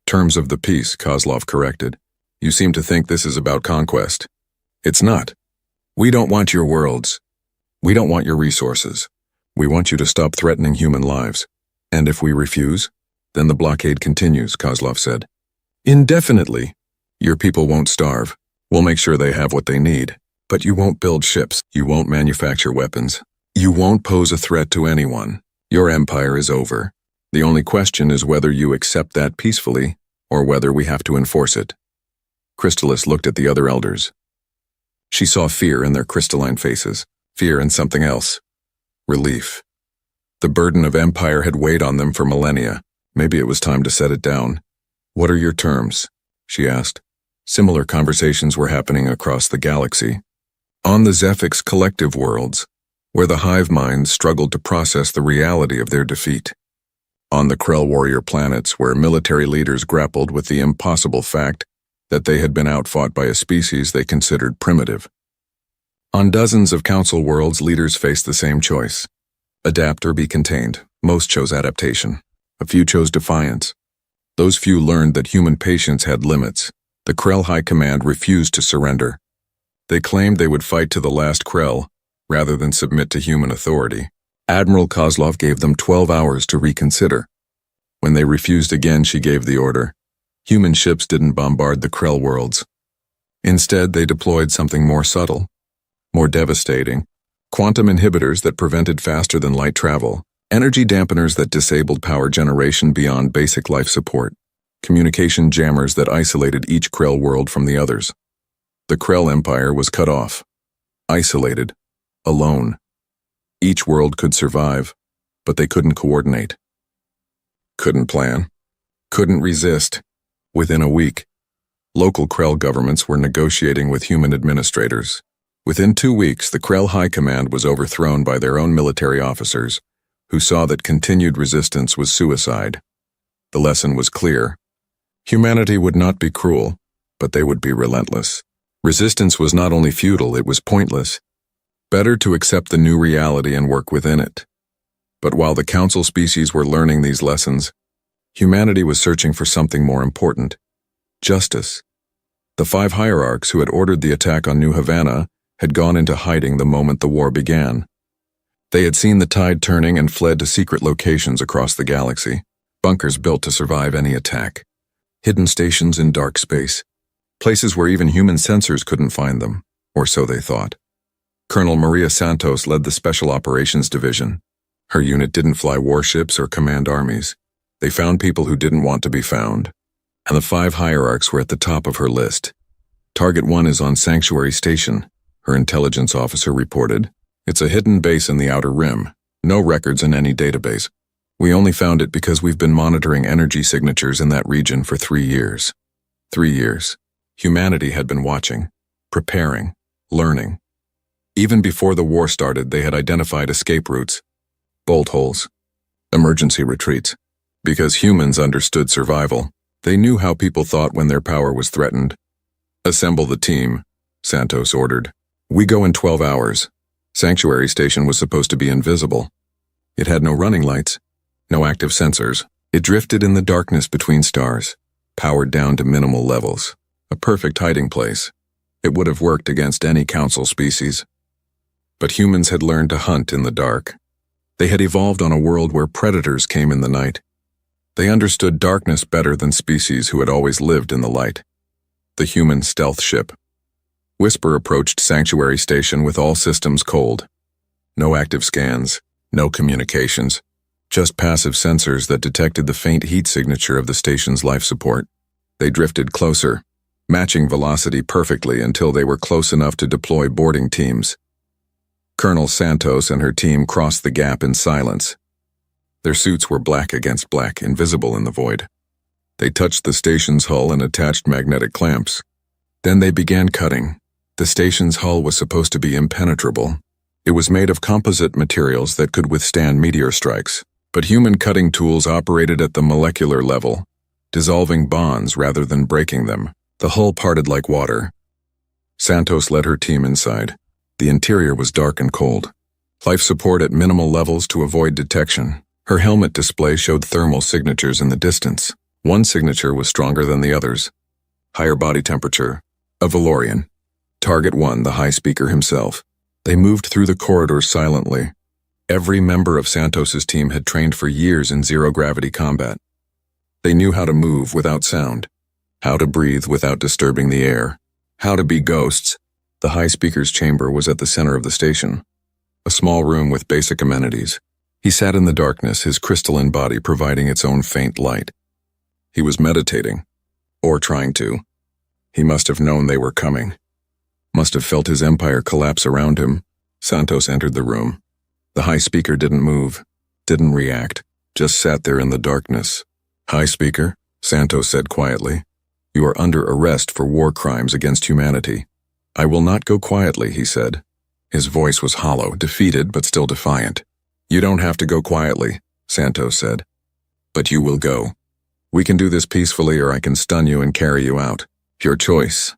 Terms of the peace, Kozlov corrected. You seem to think this is about conquest. It's not. We don't want your worlds. We don't want your resources. We want you to stop threatening human lives. And if we refuse, then the blockade continues, Kozlov said. Indefinitely. Your people won't starve. We'll make sure they have what they need. But you won't build ships. You won't manufacture weapons. You won't pose a threat to anyone. Your empire is over. The only question is whether you accept that peacefully or whether we have to enforce it. Crystalis looked at the other elders. She saw fear in their crystalline faces, fear and something else. Relief. The burden of empire had weighed on them for millennia. Maybe it was time to set it down. What are your terms? She asked. Similar conversations were happening across the galaxy. On the Zephix collective worlds, where the hive minds struggled to process the reality of their defeat. On the Krell warrior planets, where military leaders grappled with the impossible fact that they had been outfought by a species they considered primitive. On dozens of council worlds, leaders faced the same choice. Adapt or be contained. Most chose adaptation. A few chose defiance. Those few learned that human patience had limits. The Krell High Command refused to surrender. They claimed they would fight to the last Krell, rather than submit to human authority. Admiral Kozlov gave them 12 hours to reconsider. When they refused again, she gave the order. Human ships didn't bombard the Krell worlds. Instead, they deployed something more subtle, more devastating. Quantum inhibitors that prevented faster-than-light travel. Energy dampeners that disabled power generation beyond basic life support. Communication jammers that isolated each Krell world from the others. The Krell Empire was cut off. Isolated. Alone. Each world could survive, but they couldn't coordinate. Couldn't plan. Couldn't resist. Within a week, local Krell governments were negotiating with human administrators. Within 2 weeks, the Krell High Command was overthrown by their own military officers, who saw that continued resistance was suicide. The lesson was clear. Humanity would not be cruel, but they would be relentless. Resistance was not only futile, it was pointless. Better to accept the new reality and work within it. But while the Council species were learning these lessons, humanity was searching for something more important. Justice. The 5 hierarchs who had ordered the attack on New Havana had gone into hiding the moment the war began. They had seen the tide turning and fled to secret locations across the galaxy, bunkers built to survive any attack, hidden stations in dark space, places where even human sensors couldn't find them, or so they thought. Colonel Maria Santos led the Special Operations Division. Her unit didn't fly warships or command armies. They found people who didn't want to be found, and the 5 hierarchs were at the top of her list. Target 1 is on Sanctuary Station, her intelligence officer reported. It's a hidden base in the Outer Rim. No records in any database. We only found it because we've been monitoring energy signatures in that region for 3 years. 3 years. Humanity had been watching, preparing, learning. Even before the war started, they had identified escape routes, bolt holes, emergency retreats. Because humans understood survival, they knew how people thought when their power was threatened. Assemble the team, Santos ordered. We go in 12 hours. Sanctuary Station was supposed to be invisible. It had no running lights, no active sensors. It drifted in the darkness between stars, powered down to minimal levels. A perfect hiding place. It would have worked against any council species. But humans had learned to hunt in the dark. They had evolved on a world where predators came in the night. They understood darkness better than species who had always lived in the light. The human stealth ship. Whisper approached Sanctuary Station with all systems cold. No active scans, no communications, just passive sensors that detected the faint heat signature of the station's life support. They drifted closer, matching velocity perfectly until they were close enough to deploy boarding teams. Colonel Santos and her team crossed the gap in silence. Their suits were black against black, invisible in the void. They touched the station's hull and attached magnetic clamps. Then they began cutting. The station's hull was supposed to be impenetrable. It was made of composite materials that could withstand meteor strikes. But human cutting tools operated at the molecular level, dissolving bonds rather than breaking them. The hull parted like water. Santos led her team inside. The interior was dark and cold. Life support at minimal levels to avoid detection. Her helmet display showed thermal signatures in the distance. One signature was stronger than the others. Higher body temperature. A Valorian. Target 1, the high speaker himself. They moved through the corridors silently. Every member of Santos's team had trained for years in zero-gravity combat. They knew how to move without sound, how to breathe without disturbing the air, how to be ghosts. The high speaker's chamber was at the center of the station, a small room with basic amenities. He sat in the darkness, his crystalline body providing its own faint light. He was meditating, or trying to. He must have known they were coming. Must have felt his empire collapse around him. Santos entered the room. The high speaker didn't move, didn't react, just sat there in the darkness. "High speaker," Santos said quietly, "you are under arrest for war crimes against humanity." "I will not go quietly," he said. His voice was hollow, defeated but still defiant. "You don't have to go quietly," Santos said. "But you will go. We can do this peacefully or I can stun you and carry you out. Your choice."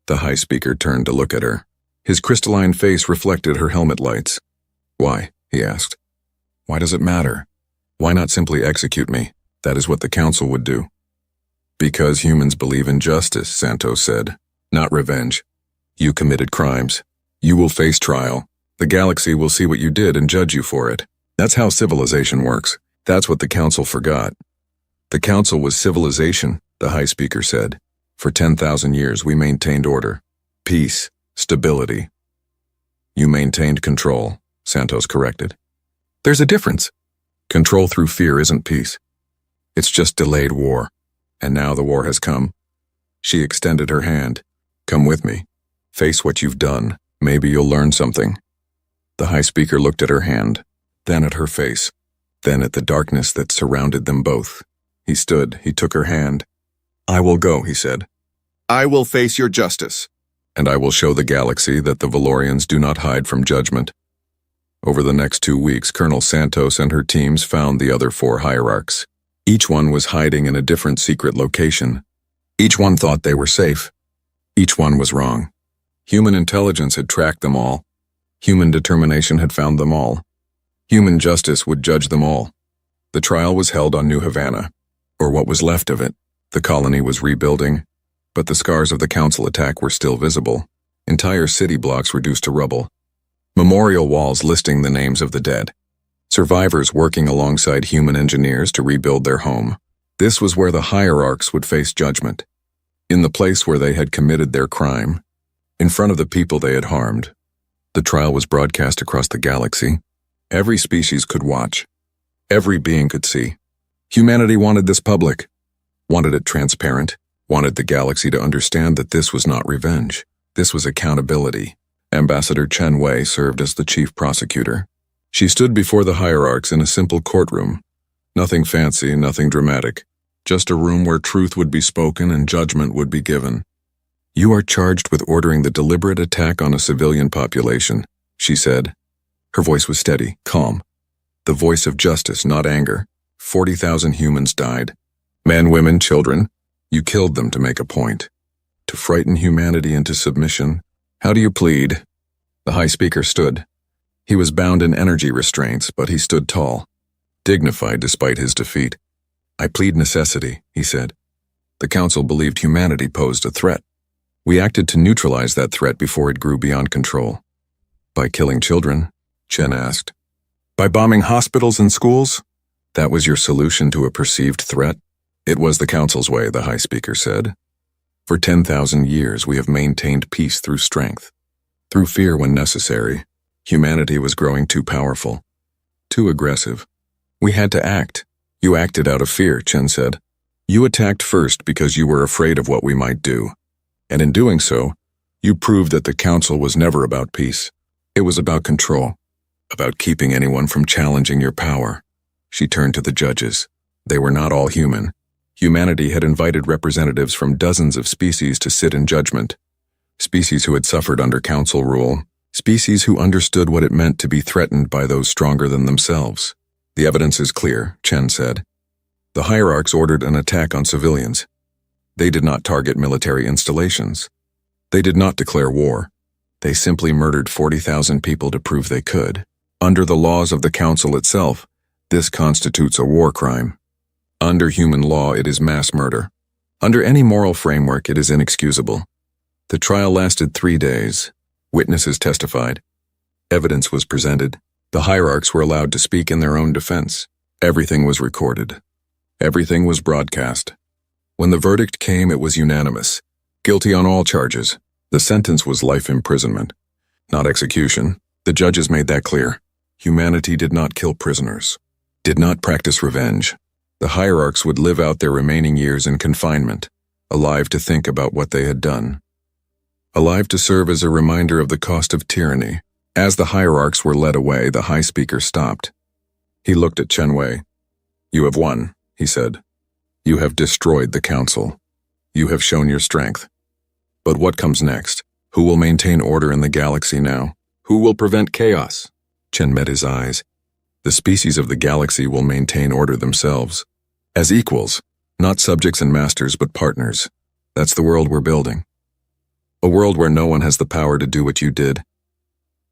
The high speaker turned to look at her. His crystalline face reflected her helmet lights. "Why?" he asked. "Why does it matter? Why not simply execute me? That is what the council would do." "Because humans believe in justice," Santos said, "not revenge. You committed crimes. You will face trial. The galaxy will see what you did and judge you for it. That's how civilization works. That's what the council forgot." "The council was civilization," the high speaker said. "For 10,000 years we maintained order, peace, stability." "You maintained control," Santos corrected. "There's a difference. Control through fear isn't peace. It's just delayed war. And now the war has come." She extended her hand. "Come with me. Face what you've done. Maybe you'll learn something." The high speaker looked at her hand, then at her face, then at the darkness that surrounded them both. He stood, he took her hand. "I will go," he said. "I will face your justice. And I will show the galaxy that the Valorians do not hide from judgment." Over the next 2 weeks, Colonel Santos and her teams found the other 4 hierarchs. Each one was hiding in a different secret location. Each one thought they were safe. Each one was wrong. Human intelligence had tracked them all. Human determination had found them all. Human justice would judge them all. The trial was held on New Havana, or what was left of it. The colony was rebuilding, but the scars of the council attack were still visible. Entire city blocks reduced to rubble. Memorial walls listing the names of the dead. Survivors working alongside human engineers to rebuild their home. This was where the hierarchs would face judgment. In the place where they had committed their crime. In front of the people they had harmed. The trial was broadcast across the galaxy. Every species could watch. Every being could see. Humanity wanted this public. Wanted it transparent. Wanted the galaxy to understand that this was not revenge. This was accountability. Ambassador Chen Wei served as the chief prosecutor. She stood before the hierarchs in a simple courtroom. Nothing fancy, nothing dramatic. Just a room where truth would be spoken and judgment would be given. "You are charged with ordering the deliberate attack on a civilian population," she said. Her voice was steady, calm. The voice of justice, not anger. 40,000 humans died. Men, women, children. You killed them to make a point. To frighten humanity into submission. How do you plead? The high speaker stood. He was bound in energy restraints, but he stood tall, dignified despite his defeat. "I plead necessity," he said. "The council believed humanity posed a threat. We acted to neutralize that threat before it grew beyond control." "By killing children?" Chen asked. "By bombing hospitals and schools? That was your solution to a perceived threat?" "It was the council's way," the high speaker said. "For 10,000 years we have maintained peace through strength, through fear when necessary. Humanity was growing too powerful, too aggressive. We had to act. You acted out of fear," Chen said. "You attacked first because you were afraid of what we might do. And in doing so, you proved that the council was never about peace. It was about control, about keeping anyone from challenging your power." She turned to the judges. They were not all human. Humanity had invited representatives from dozens of species to sit in judgment. Species who had suffered under council rule, species who understood what it meant to be threatened by those stronger than themselves. The evidence is clear, Chen said. The hierarchs ordered an attack on civilians. They did not target military installations. They did not declare war. They simply murdered 40,000 people to prove they could. Under the laws of the council itself, this constitutes a war crime. Under human law, it is mass murder. Under any moral framework, it is inexcusable. The trial lasted 3 days. Witnesses testified. Evidence was presented. The hierarchs were allowed to speak in their own defense. Everything was recorded. Everything was broadcast. When the verdict came, it was unanimous. Guilty on all charges. The sentence was life imprisonment, not execution. The judges made that clear. Humanity did not kill prisoners, did not practice revenge. The hierarchs would live out their remaining years in confinement, alive to think about what they had done. Alive to serve as a reminder of the cost of tyranny. As the hierarchs were led away, the high speaker stopped. He looked at Chen Wei. "You have won," he said. "You have destroyed the council. You have shown your strength. But what comes next? Who will maintain order in the galaxy now? Who will prevent chaos?" Chen met his eyes. The species of the galaxy will maintain order themselves. As equals, not subjects and masters, but partners. That's the world we're building. A world where no one has the power to do what you did.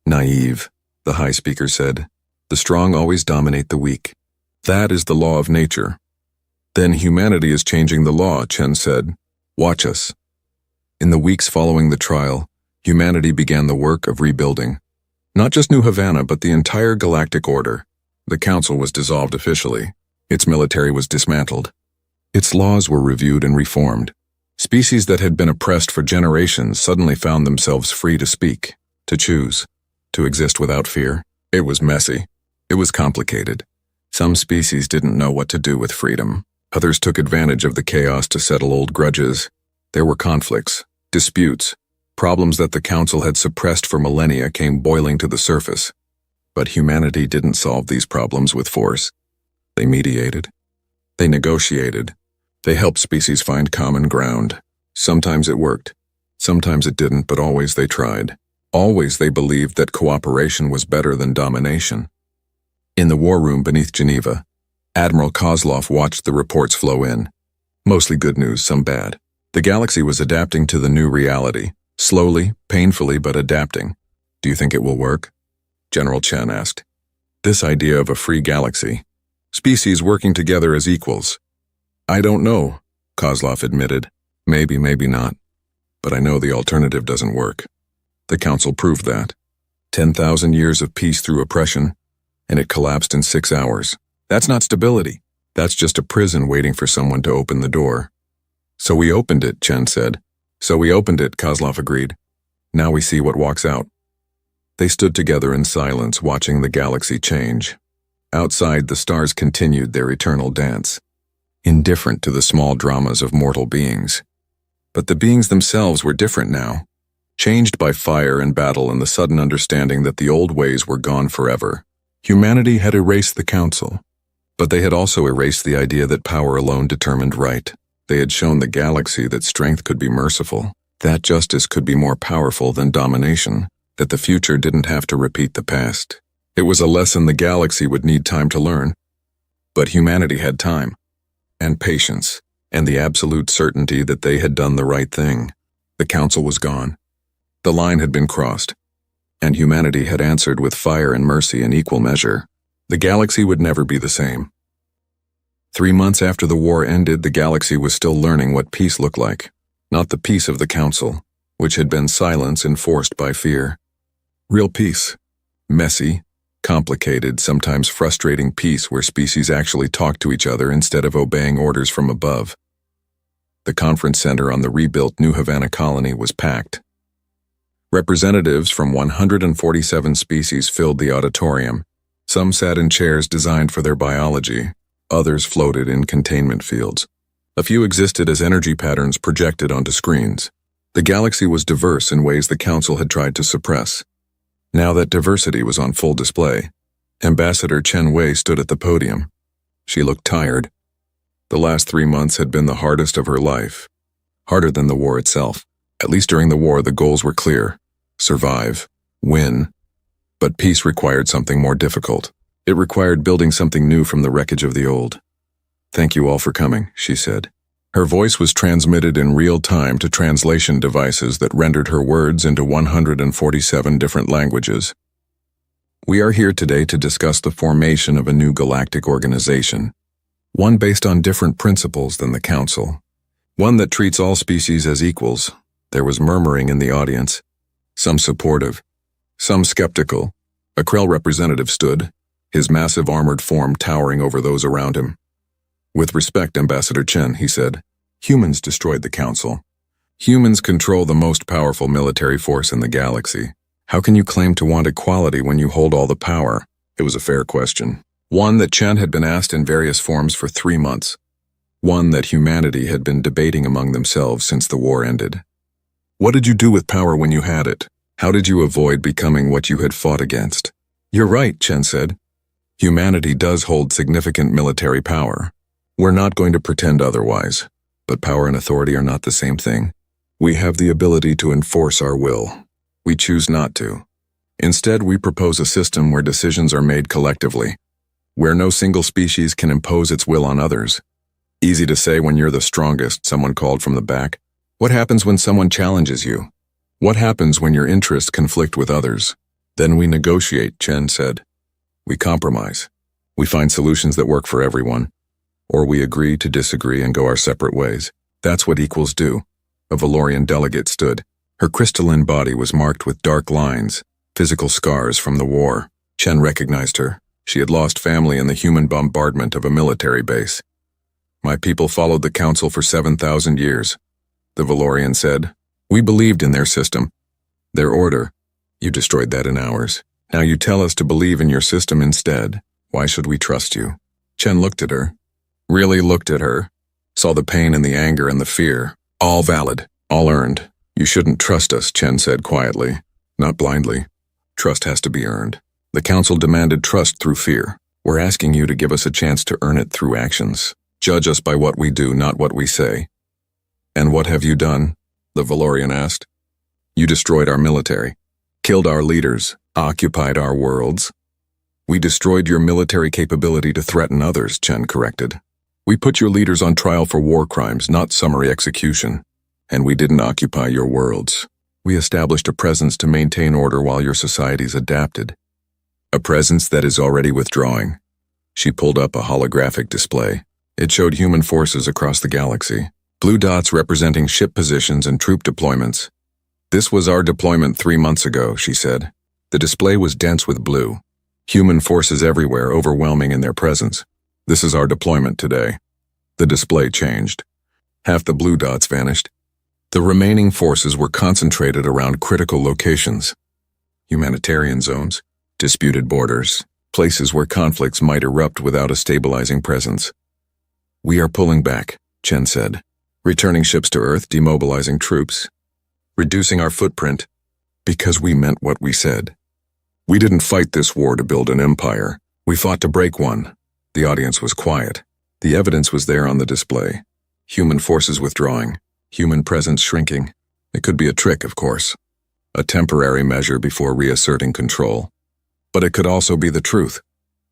Naive, the high speaker said. The strong always dominate the weak. That is the law of nature. Then humanity is changing the law, Chen said. Watch us. In the weeks following the trial, humanity began the work of rebuilding. Not just New Havana, but the entire galactic order. The council was dissolved officially. Its military was dismantled. Its laws were reviewed and reformed. Species that had been oppressed for generations suddenly found themselves free to speak, to choose, to exist without fear. It was messy. It was complicated. Some species didn't know what to do with freedom. Others took advantage of the chaos to settle old grudges. There were conflicts, disputes, problems that the council had suppressed for millennia came boiling to the surface. But humanity didn't solve these problems with force. They mediated. They negotiated. They helped species find common ground. Sometimes it worked. Sometimes it didn't, but always they tried. Always they believed that cooperation was better than domination. In the war room beneath Geneva, Admiral Kozlov watched the reports flow in. Mostly good news, some bad. The galaxy was adapting to the new reality. Slowly, painfully, but adapting. Do you think it will work? General Chen asked. This idea of a free galaxy. Species working together as equals. I don't know, Kozlov admitted. Maybe, maybe not. But I know the alternative doesn't work. The council proved that. 10,000 years of peace through oppression, and it collapsed in 6 hours. That's not stability. That's just a prison waiting for someone to open the door. So we opened it, Chen said. So we opened it, Kozlov agreed. Now we see what walks out. They stood together in silence, watching the galaxy change. Outside, the stars continued their eternal dance, indifferent to the small dramas of mortal beings. But the beings themselves were different now, changed by fire and battle and the sudden understanding that the old ways were gone forever. Humanity had erased the council, but they had also erased the idea that power alone determined right. They had shown the galaxy that strength could be merciful, that justice could be more powerful than domination, that the future didn't have to repeat the past. It was a lesson the galaxy would need time to learn. But humanity had time, and patience, and the absolute certainty that they had done the right thing. The council was gone. The line had been crossed, and humanity had answered with fire and mercy in equal measure. The galaxy would never be the same. 3 months after the war ended, the galaxy was still learning what peace looked like. Not the peace of the council, which had been silence enforced by fear. Real peace. Messy, complicated, sometimes frustrating peace where species actually talked to each other instead of obeying orders from above. The conference center on the rebuilt New Havana colony was packed. Representatives from 147 species filled the auditorium. Some sat in chairs designed for their biology. Others floated in containment fields. A few existed as energy patterns projected onto screens. The galaxy was diverse in ways the council had tried to suppress. Now that diversity was on full display, Ambassador Chen Wei stood at the podium. She looked tired. The last 3 months had been the hardest of her life. Harder than the war itself. At least during the war, the goals were clear. Survive. Win. But peace required something more difficult. It required building something new from the wreckage of the old. "Thank you all for coming," she said. Her voice was transmitted in real time to translation devices that rendered her words into 147 different languages. "We are here today to discuss the formation of a new galactic organization. One based on different principles than the Council. One that treats all species as equals." There was murmuring in the audience. Some supportive. Some skeptical. A Krell representative stood, his massive armored form towering over those around him. "With respect, Ambassador Chen," he said, "humans destroyed the Council. Humans control the most powerful military force in the galaxy. How can you claim to want equality when you hold all the power?" It was a fair question. One that Chen had been asked in various forms for 3 months. One that humanity had been debating among themselves since the war ended. What did you do with power when you had it? How did you avoid becoming what you had fought against? "You're right," Chen said. "Humanity does hold significant military power. We're not going to pretend otherwise. But power and authority are not the same thing. We have the ability to enforce our will. We choose not to. Instead, we propose a system where decisions are made collectively, where no single species can impose its will on others. Easy to say when you're the strongest," someone called from the back. "What happens when someone challenges you? What happens when your interests conflict with others?" "Then we negotiate," Chen said. "We compromise. We find solutions that work for everyone. Or we agree to disagree and go our separate ways. That's what equals do." A Valorian delegate stood. Her crystalline body was marked with dark lines, physical scars from the war. Chen recognized her. She had lost family in the human bombardment of a military base. "My people followed the Council for 7,000 years. The Valorian said. "We believed in their system. Their order. You destroyed that in ours. Now you tell us to believe in your system instead. Why should we trust you?" Chen looked at her. Really looked at her. Saw the pain and the anger and the fear. All valid. All earned. "You shouldn't trust us," Chen said quietly. "Not blindly. Trust has to be earned. The Council demanded trust through fear. We're asking you to give us a chance to earn it through actions. Judge us by what we do, not what we say." "And what have you done?" the Valorian asked. "You destroyed our military, killed our leaders, occupied our worlds." "We destroyed your military capability to threaten others," Chen corrected. "We put your leaders on trial for war crimes, not summary execution. And we didn't occupy your worlds. We established a presence to maintain order while your societies adapted. A presence that is already withdrawing." She pulled up a holographic display. It showed human forces across the galaxy. Blue dots representing ship positions and troop deployments. "This was our deployment 3 months ago," she said. The display was dense with blue. Human forces everywhere, overwhelming in their presence. "This is our deployment today." The display changed. Half the blue dots vanished. The remaining forces were concentrated around critical locations. Humanitarian zones, disputed borders, places where conflicts might erupt without a stabilizing presence. "We are pulling back," Chen said. "Returning ships to Earth, demobilizing troops, reducing our footprint, because we meant what we said. We didn't fight this war to build an empire. We fought to break one." The audience was quiet. The evidence was there on the display. Human forces withdrawing, human presence shrinking. It could be a trick, of course. A temporary measure before reasserting control. But it could also be the truth.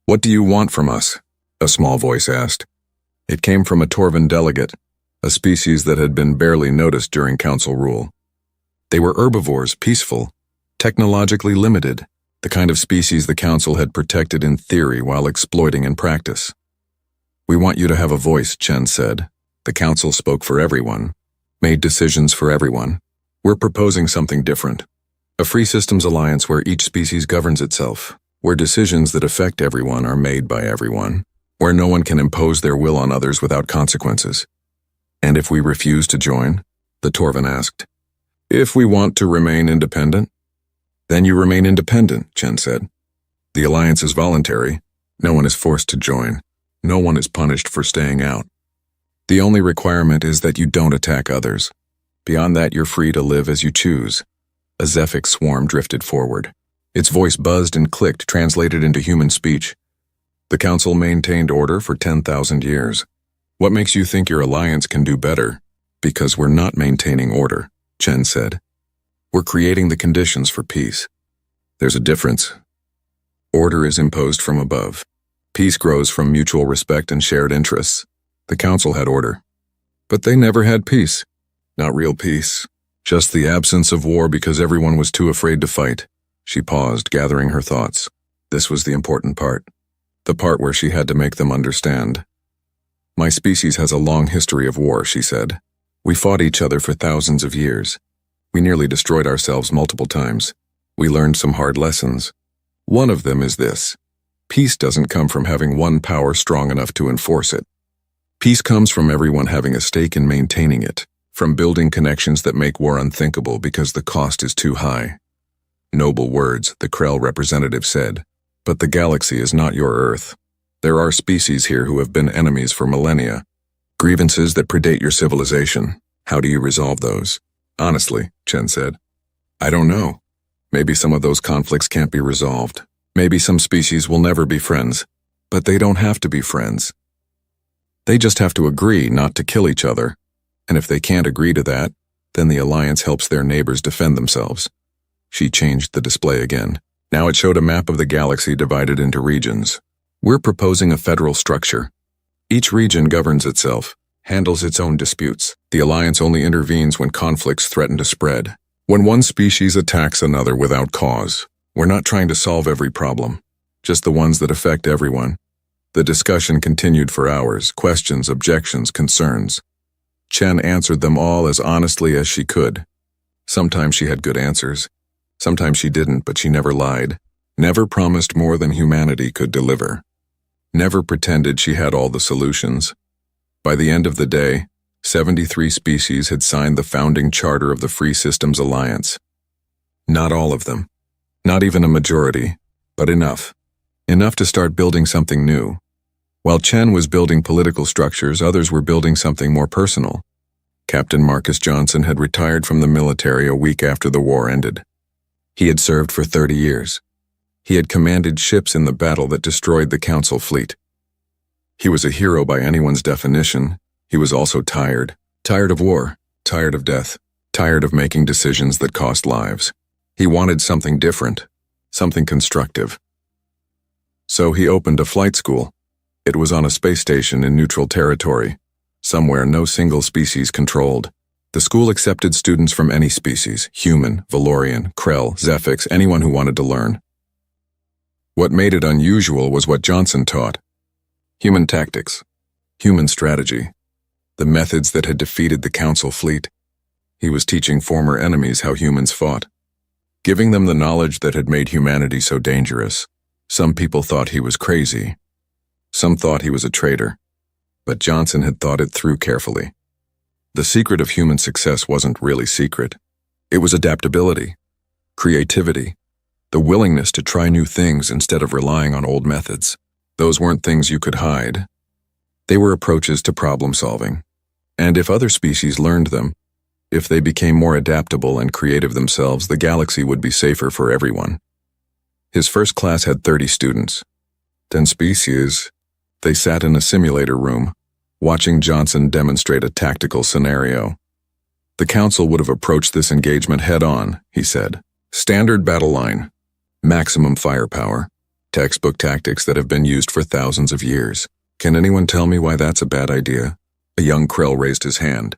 "What do you want from us?" a small voice asked. It came from a Torvan delegate, a species that had been barely noticed during Council rule. They were herbivores, peaceful, technologically limited, the kind of species the Council had protected in theory while exploiting in practice. "We want you to have a voice," Chen said. The Council spoke for everyone, made decisions for everyone. "We're proposing something different. A free systems alliance where each species governs itself, where decisions that affect everyone are made by everyone, where no one can impose their will on others without consequences." "And if we refuse to join?" the Torvan asked. "If we want to remain independent?" "Then you remain independent," Chen said. "The alliance is voluntary. No one is forced to join. No one is punished for staying out. The only requirement is that you don't attack others. Beyond that, you're free to live as you choose." A Zephic swarm drifted forward. Its voice buzzed and clicked, translated into human speech. "The Council maintained order for 10,000 years. What makes you think your alliance can do better? Because we're not maintaining order, Chen said. We're creating the conditions for peace. There's a difference. Order is imposed from above. Peace grows from mutual respect and shared interests. The council had order. But they never had peace. Not real peace. Just the absence of war because everyone was too afraid to fight. She paused, gathering her thoughts. This was the important part. The part where she had to make them understand. My species has a long history of war, she said. We fought each other for thousands of years. We nearly destroyed ourselves multiple times. We learned some hard lessons. One of them is this. Peace doesn't come from having one power strong enough to enforce it. Peace comes from everyone having a stake in maintaining it, from building connections that make war unthinkable because the cost is too high. Noble words, the Krell representative said. But the galaxy is not your Earth. There are species here who have been enemies for millennia. Grievances that predate your civilization. How do you resolve those? Honestly, Chen said. I don't know. Maybe some of those conflicts can't be resolved. Maybe some species will never be friends. But they don't have to be friends. They just have to agree not to kill each other. And if they can't agree to that, then the alliance helps their neighbors defend themselves. She changed the display again. Now it showed a map of the galaxy divided into regions. We're proposing a federal structure. Each region governs itself, handles its own disputes. The alliance only intervenes when conflicts threaten to spread. When one species attacks another without cause, we're not trying to solve every problem, just the ones that affect everyone. The discussion continued for hours, questions, objections, concerns. Chen answered them all as honestly as she could. Sometimes she had good answers. Sometimes she didn't, but she never lied. Never promised more than humanity could deliver. Never pretended she had all the solutions. By the end of the day, 73 species had signed the founding charter of the Free Systems Alliance. Not all of them. Not even a majority, but enough. Enough to start building something new. While Chen was building political structures, others were building something more personal. Captain Marcus Johnson had retired from the military a week after the war ended. He had served for 30 years. He had commanded ships in the battle that destroyed the Council fleet. He was a hero by anyone's definition. He was also tired. Tired of war, tired of death, tired of making decisions that cost lives. He wanted something different, something constructive. So he opened a flight school. It was on a space station in neutral territory, somewhere no single species controlled. The school accepted students from any species, human, Valorian, Krell, Zephix, anyone who wanted to learn. What made it unusual was what Johnson taught. Human tactics, human strategy, the methods that had defeated the Council fleet. He was teaching former enemies how humans fought, giving them the knowledge that had made humanity so dangerous. Some people thought he was crazy. Some thought he was a traitor. But Johnson had thought it through carefully. The secret of human success wasn't really secret. It was adaptability, creativity, the willingness to try new things instead of relying on old methods. Those weren't things you could hide. They were approaches to problem solving. And if other species learned them, if they became more adaptable and creative themselves, the galaxy would be safer for everyone. His first class had 30 students. 10 species. They sat in a simulator room, watching Johnson demonstrate a tactical scenario. The Council would have approached this engagement head-on, he said. Standard battle line. Maximum firepower. Textbook tactics that have been used for thousands of years. Can anyone tell me why that's a bad idea? A young Krell raised his hand.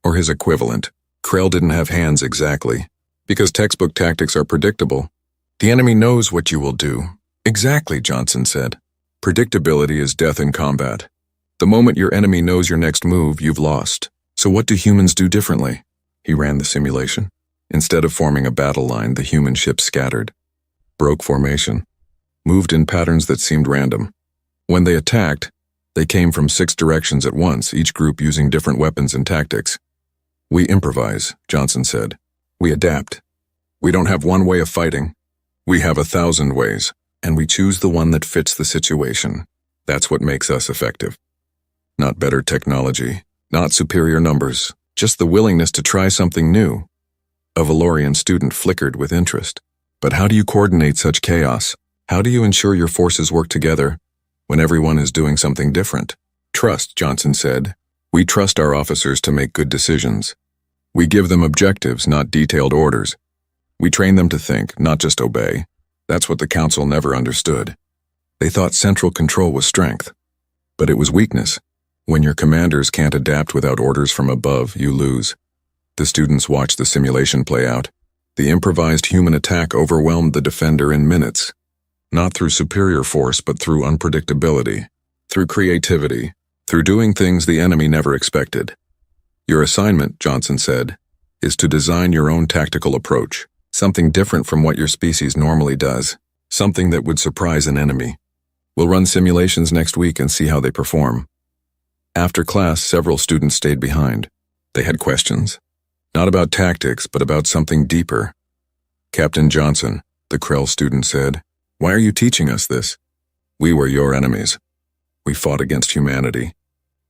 Or his equivalent. Krell didn't have hands exactly. Because textbook tactics are predictable. The enemy knows what you will do. Exactly, Johnson said. Predictability is death in combat. The moment your enemy knows your next move, you've lost. So what do humans do differently? He ran the simulation. Instead of forming a battle line, the human ships scattered. Broke formation. Moved in patterns that seemed random. When they attacked, they came from 6 directions at once, each group using different weapons and tactics. We improvise, Johnson said. We adapt. We don't have one way of fighting. We have 1,000 ways, and we choose the one that fits the situation. That's what makes us effective. Not better technology, not superior numbers, just the willingness to try something new. A Valorian student flickered with interest. But how do you coordinate such chaos? How do you ensure your forces work together when everyone is doing something different? Trust, Johnson said. We trust our officers to make good decisions. We give them objectives, not detailed orders. We train them to think, not just obey. That's what the council never understood. They thought central control was strength. But it was weakness. When your commanders can't adapt without orders from above, you lose. The students watched the simulation play out. The improvised human attack overwhelmed the defender in minutes. Not through superior force, but through unpredictability, through creativity, through doing things the enemy never expected. Your assignment, Johnson said, is to design your own tactical approach, something different from what your species normally does, something that would surprise an enemy. We'll run simulations next week and see how they perform. After class, several students stayed behind. They had questions. Not about tactics, but about something deeper. Captain Johnson, the Krell student said, "Why are you teaching us this? We were your enemies. We fought against humanity.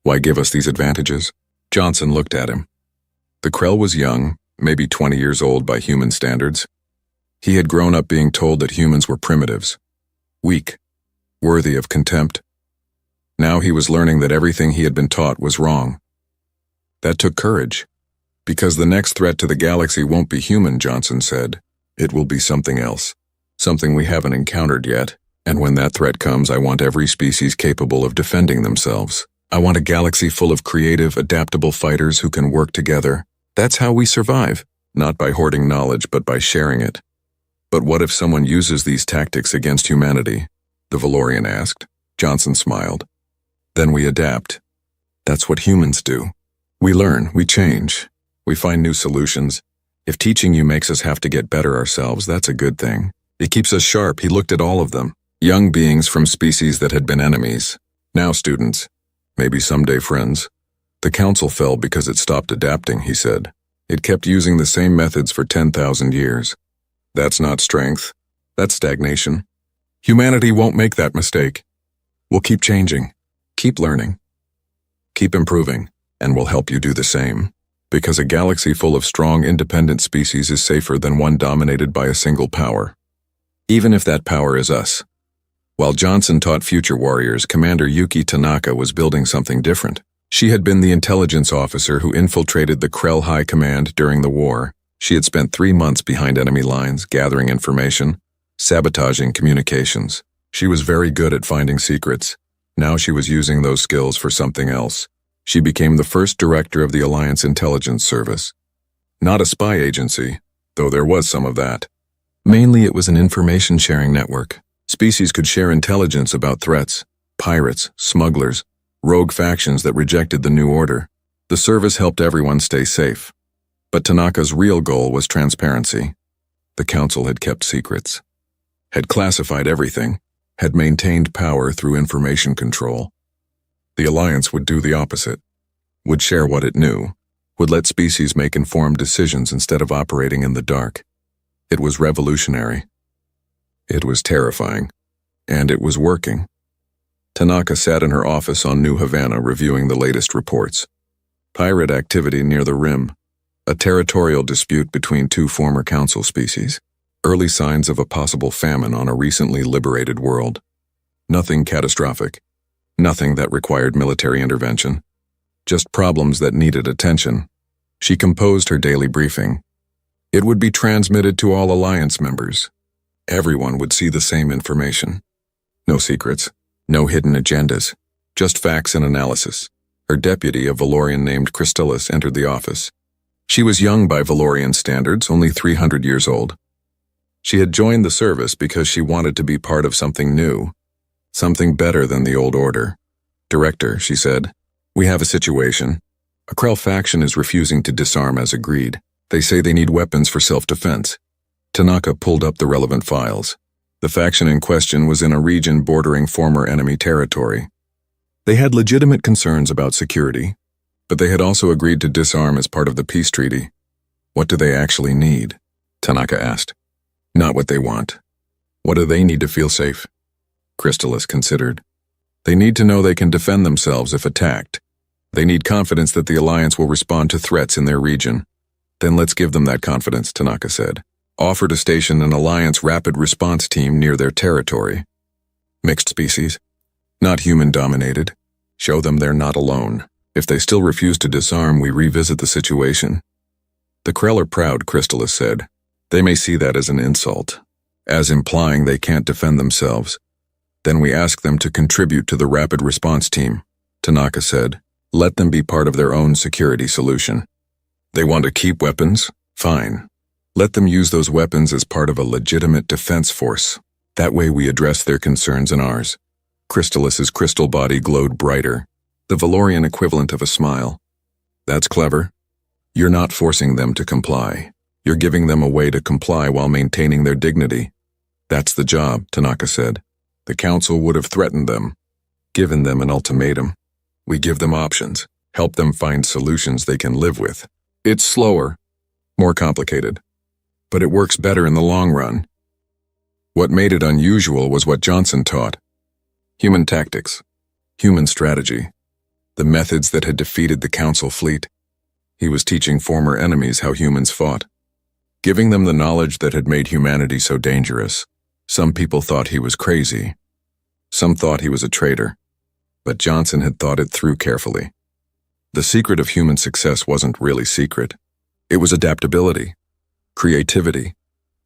Why give us these advantages?" Johnson looked at him. The Krell was young, maybe 20 years old by human standards. He had grown up being told that humans were primitives, weak, worthy of contempt. Now he was learning that everything he had been taught was wrong. That took courage. Because the next threat to the galaxy won't be human, Johnson said. It will be something else. Something we haven't encountered yet. And when that threat comes, I want every species capable of defending themselves. I want a galaxy full of creative, adaptable fighters who can work together. That's how we survive. Not by hoarding knowledge, but by sharing it. But what if someone uses these tactics against humanity? The Valorian asked. Johnson smiled. Then we adapt. That's what humans do. We learn, we change. We find new solutions. If teaching you makes us have to get better ourselves, that's a good thing. It keeps us sharp. He looked at all of them. Young beings from species that had been enemies. Now students. Maybe someday friends. The council fell because it stopped adapting, he said. It kept using the same methods for 10,000 years. That's not strength. That's stagnation. Humanity won't make that mistake. We'll keep changing. Keep learning. Keep improving. And we'll help you do the same. Because a galaxy full of strong, independent species is safer than one dominated by a single power. Even if that power is us. While Johnson taught future warriors, Commander Yuki Tanaka was building something different. She had been the intelligence officer who infiltrated the Krell High Command during the war. She had spent 3 months behind enemy lines, gathering information, sabotaging communications. She was very good at finding secrets. Now she was using those skills for something else. She became the first director of the Alliance Intelligence Service. Not a spy agency, though there was some of that. Mainly it was an information-sharing network. Species could share intelligence about threats, pirates, smugglers, rogue factions that rejected the new order. The service helped everyone stay safe. But Tanaka's real goal was transparency. The council had kept secrets, had classified everything, had maintained power through information control. The Alliance would do the opposite, would share what it knew, would let species make informed decisions instead of operating in the dark. It was revolutionary. It was terrifying. And it was working. Tanaka sat in her office on New Havana reviewing the latest reports. Pirate activity near the rim. A territorial dispute between 2 former council species. Early signs of a possible famine on a recently liberated world. Nothing catastrophic. Nothing that required military intervention. Just problems that needed attention. She composed her daily briefing. It would be transmitted to all Alliance members. Everyone would see the same information. No secrets, no hidden agendas, just facts and analysis. Her deputy, a Valorian named Crystallis, entered the office. She was young by Valorian standards, only 300 years old. She had joined the service because she wanted to be part of something new. Something better than the old order. Director, she said, we have a situation. A Krell faction is refusing to disarm as agreed. They say they need weapons for self-defense. Tanaka pulled up the relevant files. The faction in question was in a region bordering former enemy territory. They had legitimate concerns about security, but they had also agreed to disarm as part of the peace treaty. What do they actually need? Tanaka asked. Not what they want. What do they need to feel safe? Crystallis considered. They need to know they can defend themselves if attacked. They need confidence that the Alliance will respond to threats in their region. Then let's give them that confidence, Tanaka said. Offer to station an Alliance rapid response team near their territory. Mixed species. Not human-dominated. Show them they're not alone. If they still refuse to disarm, we revisit the situation. The Krell are proud, Crystalis said. They may see that as an insult, as implying they can't defend themselves. Then we ask them to contribute to the rapid response team, Tanaka said. Let them be part of their own security solution. They want to keep weapons? Fine. Let them use those weapons as part of a legitimate defense force. That way we address their concerns and ours. Crystalis's crystal body glowed brighter, the Valorian equivalent of a smile. That's clever. You're not forcing them to comply. You're giving them a way to comply while maintaining their dignity. That's the job, Tanaka said. The council would have threatened them, given them an ultimatum. We give them options, help them find solutions they can live with. It's slower, more complicated, but it works better in the long run. What made it unusual was what Johnson taught. Human tactics, human strategy, the methods that had defeated the council fleet. He was teaching former enemies how humans fought, giving them the knowledge that had made humanity so dangerous. Some people thought he was crazy. Some thought he was a traitor. But Johnson had thought it through carefully. The secret of human success wasn't really secret. It was adaptability, creativity,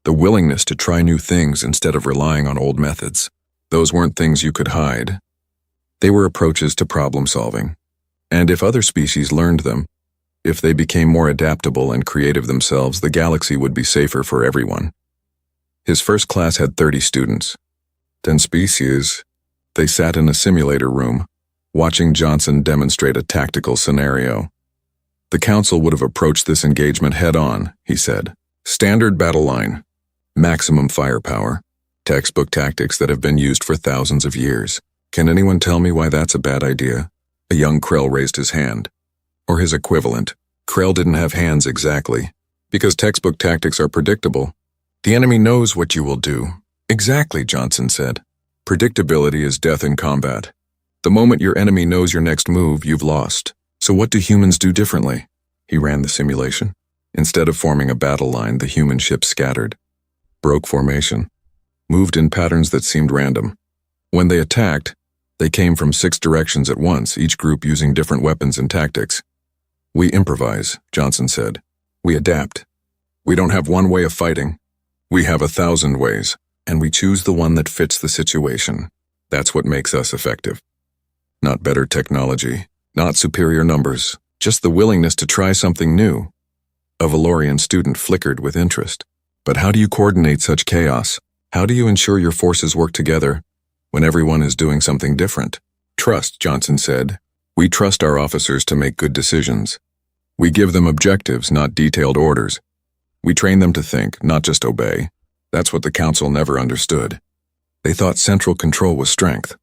the willingness to try new things instead of relying on old methods. Those weren't things you could hide. They were approaches to problem solving. And if other species learned them, if they became more adaptable and creative themselves, the galaxy would be safer for everyone. His first class had 30 students. 10 species. They sat in a simulator room, watching Johnson demonstrate a tactical scenario. The council would have approached this engagement head-on, he said. Standard battle line, maximum firepower, textbook tactics that have been used for thousands of years. Can anyone tell me why that's a bad idea? A young Krell raised his hand. Or his equivalent. Krell didn't have hands exactly. Because textbook tactics are predictable. The enemy knows what you will do. Exactly, Johnson said. Predictability is death in combat. The moment your enemy knows your next move, you've lost. So what do humans do differently? He ran the simulation. Instead of forming a battle line, the human ships scattered, broke formation, moved in patterns that seemed random. When they attacked, they came from 6 directions at once, each group using different weapons and tactics. We improvise, Johnson said. We adapt. We don't have one way of fighting. We have 1,000 ways, and we choose the one that fits the situation. That's what makes us effective. Not better technology, not superior numbers, just the willingness to try something new. A Valorian student flickered with interest. But how do you coordinate such chaos? How do you ensure your forces work together when everyone is doing something different? Trust, Johnson said. We trust our officers to make good decisions. We give them objectives, not detailed orders. We train them to think, not just obey. That's what the council never understood. They thought central control was strength,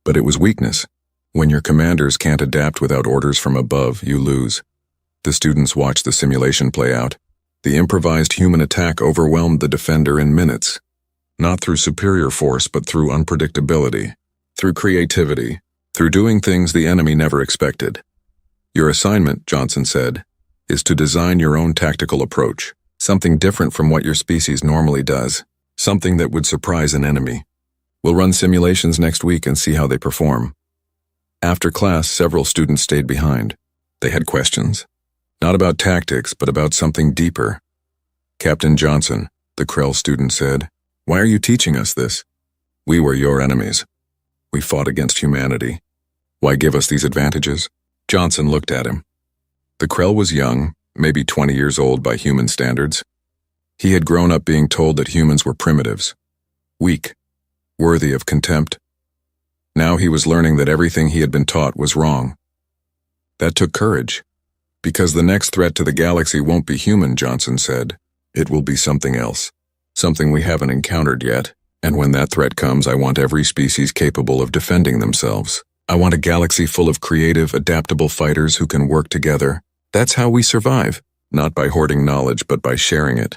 but it was weakness. When your commanders can't adapt without orders from above, you lose. The students watched the simulation play out. The improvised human attack overwhelmed the defender in minutes. Not through superior force, but through unpredictability, through creativity, through doing things the enemy never expected. Your assignment, Johnson said, is to design your own tactical approach, something different from what your species normally does, something that would surprise an enemy. We'll run simulations next week and see how they perform. After class, several students stayed behind. They had questions. Not about tactics, but about something deeper. Captain Johnson, the Krell student said, why are you teaching us this? We were your enemies. We fought against humanity. Why give us these advantages? Johnson looked at him. The Krell was young, maybe 20 years old by human standards. He had grown up being told that humans were primitives, weak, worthy of contempt. Now he was learning that everything he had been taught was wrong. That took courage. Because the next threat to the galaxy won't be human, Johnson said. It will be something else. Something we haven't encountered yet. And when that threat comes, I want every species capable of defending themselves. I want a galaxy full of creative, adaptable fighters who can work together. That's how we survive. Not by hoarding knowledge, but by sharing it.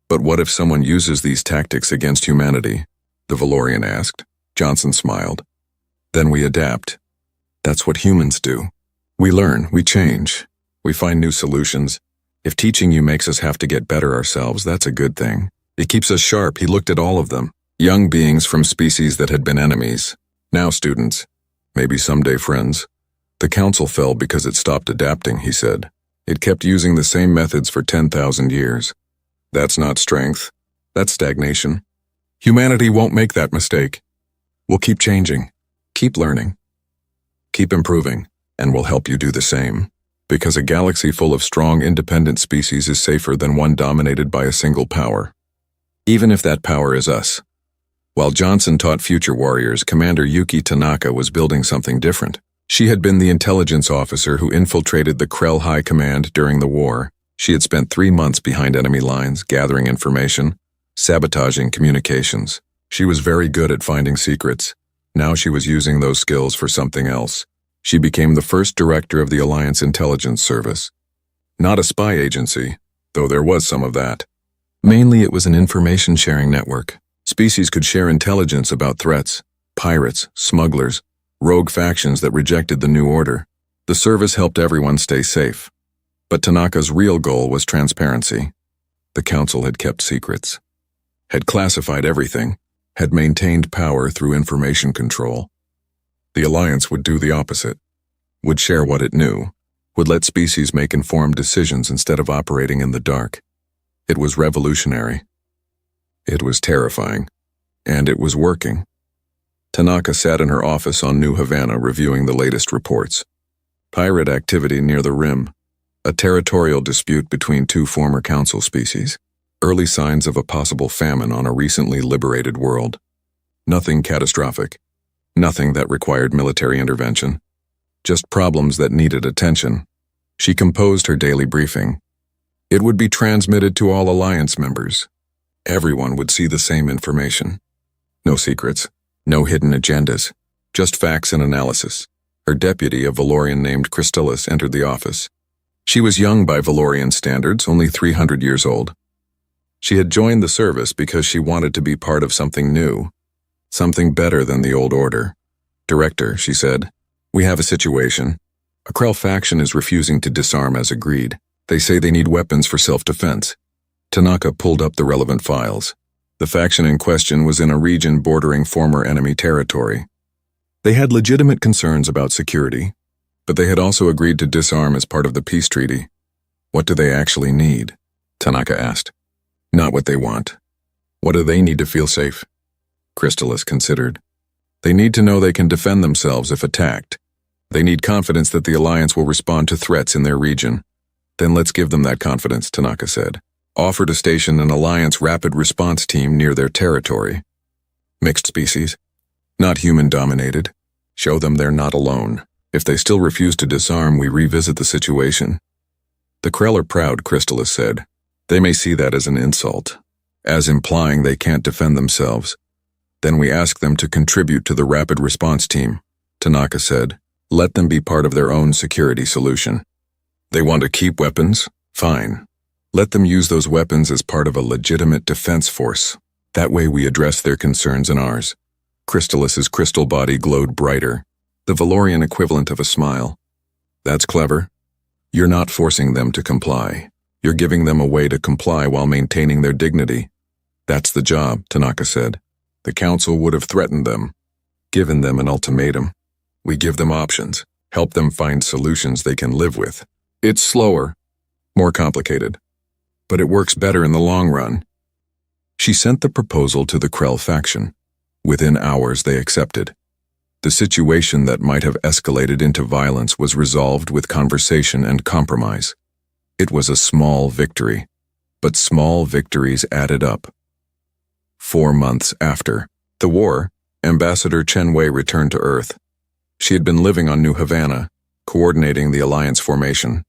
But what if someone uses these tactics against humanity? The Valorian asked. Johnson smiled. Then we adapt. That's what humans do. We learn, we change. We find new solutions. If teaching you makes us have to get better ourselves, that's a good thing. It keeps us sharp. He looked at all of them. Young beings from species that had been enemies. Now, students, Maybe someday friends. The council fell because it stopped adapting, he said. It kept using the same methods for 10,000 years. That's not strength. That's stagnation. Humanity won't make that mistake. We'll keep changing, keep learning, keep improving, and we'll help you do the same. Because a galaxy full of strong, independent species is safer than one dominated by a single power. Even if that power is us. While Johnson taught future warriors, Commander Yuki Tanaka was building something different. She had been the intelligence officer who infiltrated the Krell High Command during the war. She had spent 3 months behind enemy lines, gathering information, sabotaging communications. She was very good at finding secrets. Now she was using those skills for something else. She became the first director of the Alliance Intelligence Service. Not a spy agency, though there was some of that. Mainly it was an information-sharing network. Species could share intelligence about threats, pirates, smugglers, rogue factions that rejected the new order. The service helped everyone stay safe. But Tanaka's real goal was transparency. The council had kept secrets, had classified everything, had maintained power through information control. The Alliance would do the opposite, would share what it knew, would let species make informed decisions instead of operating in the dark. It was revolutionary. It was terrifying. And it was working. Tanaka sat in her office on New Havana reviewing the latest reports. Pirate activity near the rim, a territorial dispute between 2 former council species, early signs of a possible famine on a recently liberated world. Nothing catastrophic, nothing that required military intervention, just problems that needed attention. She composed her daily briefing. It would be transmitted to all Alliance members. Everyone would see the same information. No secrets, no hidden agendas, just facts and analysis. Her deputy, a Valorian named Crystallus, entered the office. She was young by Valorian standards, only 300 years old. She had joined the service because she wanted to be part of something new, something better than the old order. Director, she said, we have a situation. A Krell faction is refusing to disarm as agreed. They say they need weapons for self-defense. Tanaka pulled up the relevant files. The faction in question was in a region bordering former enemy territory. They had legitimate concerns about security, but they had also agreed to disarm as part of the peace treaty. What do they actually need? Tanaka asked. Not what they want. What do they need to feel safe? Crystallus considered. They need to know they can defend themselves if attacked. They need confidence that the Alliance will respond to threats in their region. Then let's give them that confidence, Tanaka said. Offer to station an Alliance rapid response team near their territory. Mixed species. Not human-dominated. Show them they're not alone. If they still refuse to disarm, we revisit the situation. The Krell are proud, Crystallus said. They may see that as an insult, as implying they can't defend themselves. Then we ask them to contribute to the rapid response team, Tanaka said. Let them be part of their own security solution. They want to keep weapons? Fine. Let them use those weapons as part of a legitimate defense force. That way we address their concerns and ours. Crystallus's crystal body glowed brighter, the Valorian equivalent of a smile. That's clever. You're not forcing them to comply. You're giving them a way to comply while maintaining their dignity. That's the job, Tanaka said. The council would have threatened them, given them an ultimatum. We give them options, help them find solutions they can live with. It's slower, more complicated, but it works better in the long run. She sent the proposal to the Krell faction. Within hours, they accepted. The situation that might have escalated into violence was resolved with conversation and compromise. It was a small victory, but small victories added up. 4 months after the war, Ambassador Chen Wei returned to Earth. She had been living on New Havana, coordinating the Alliance formation.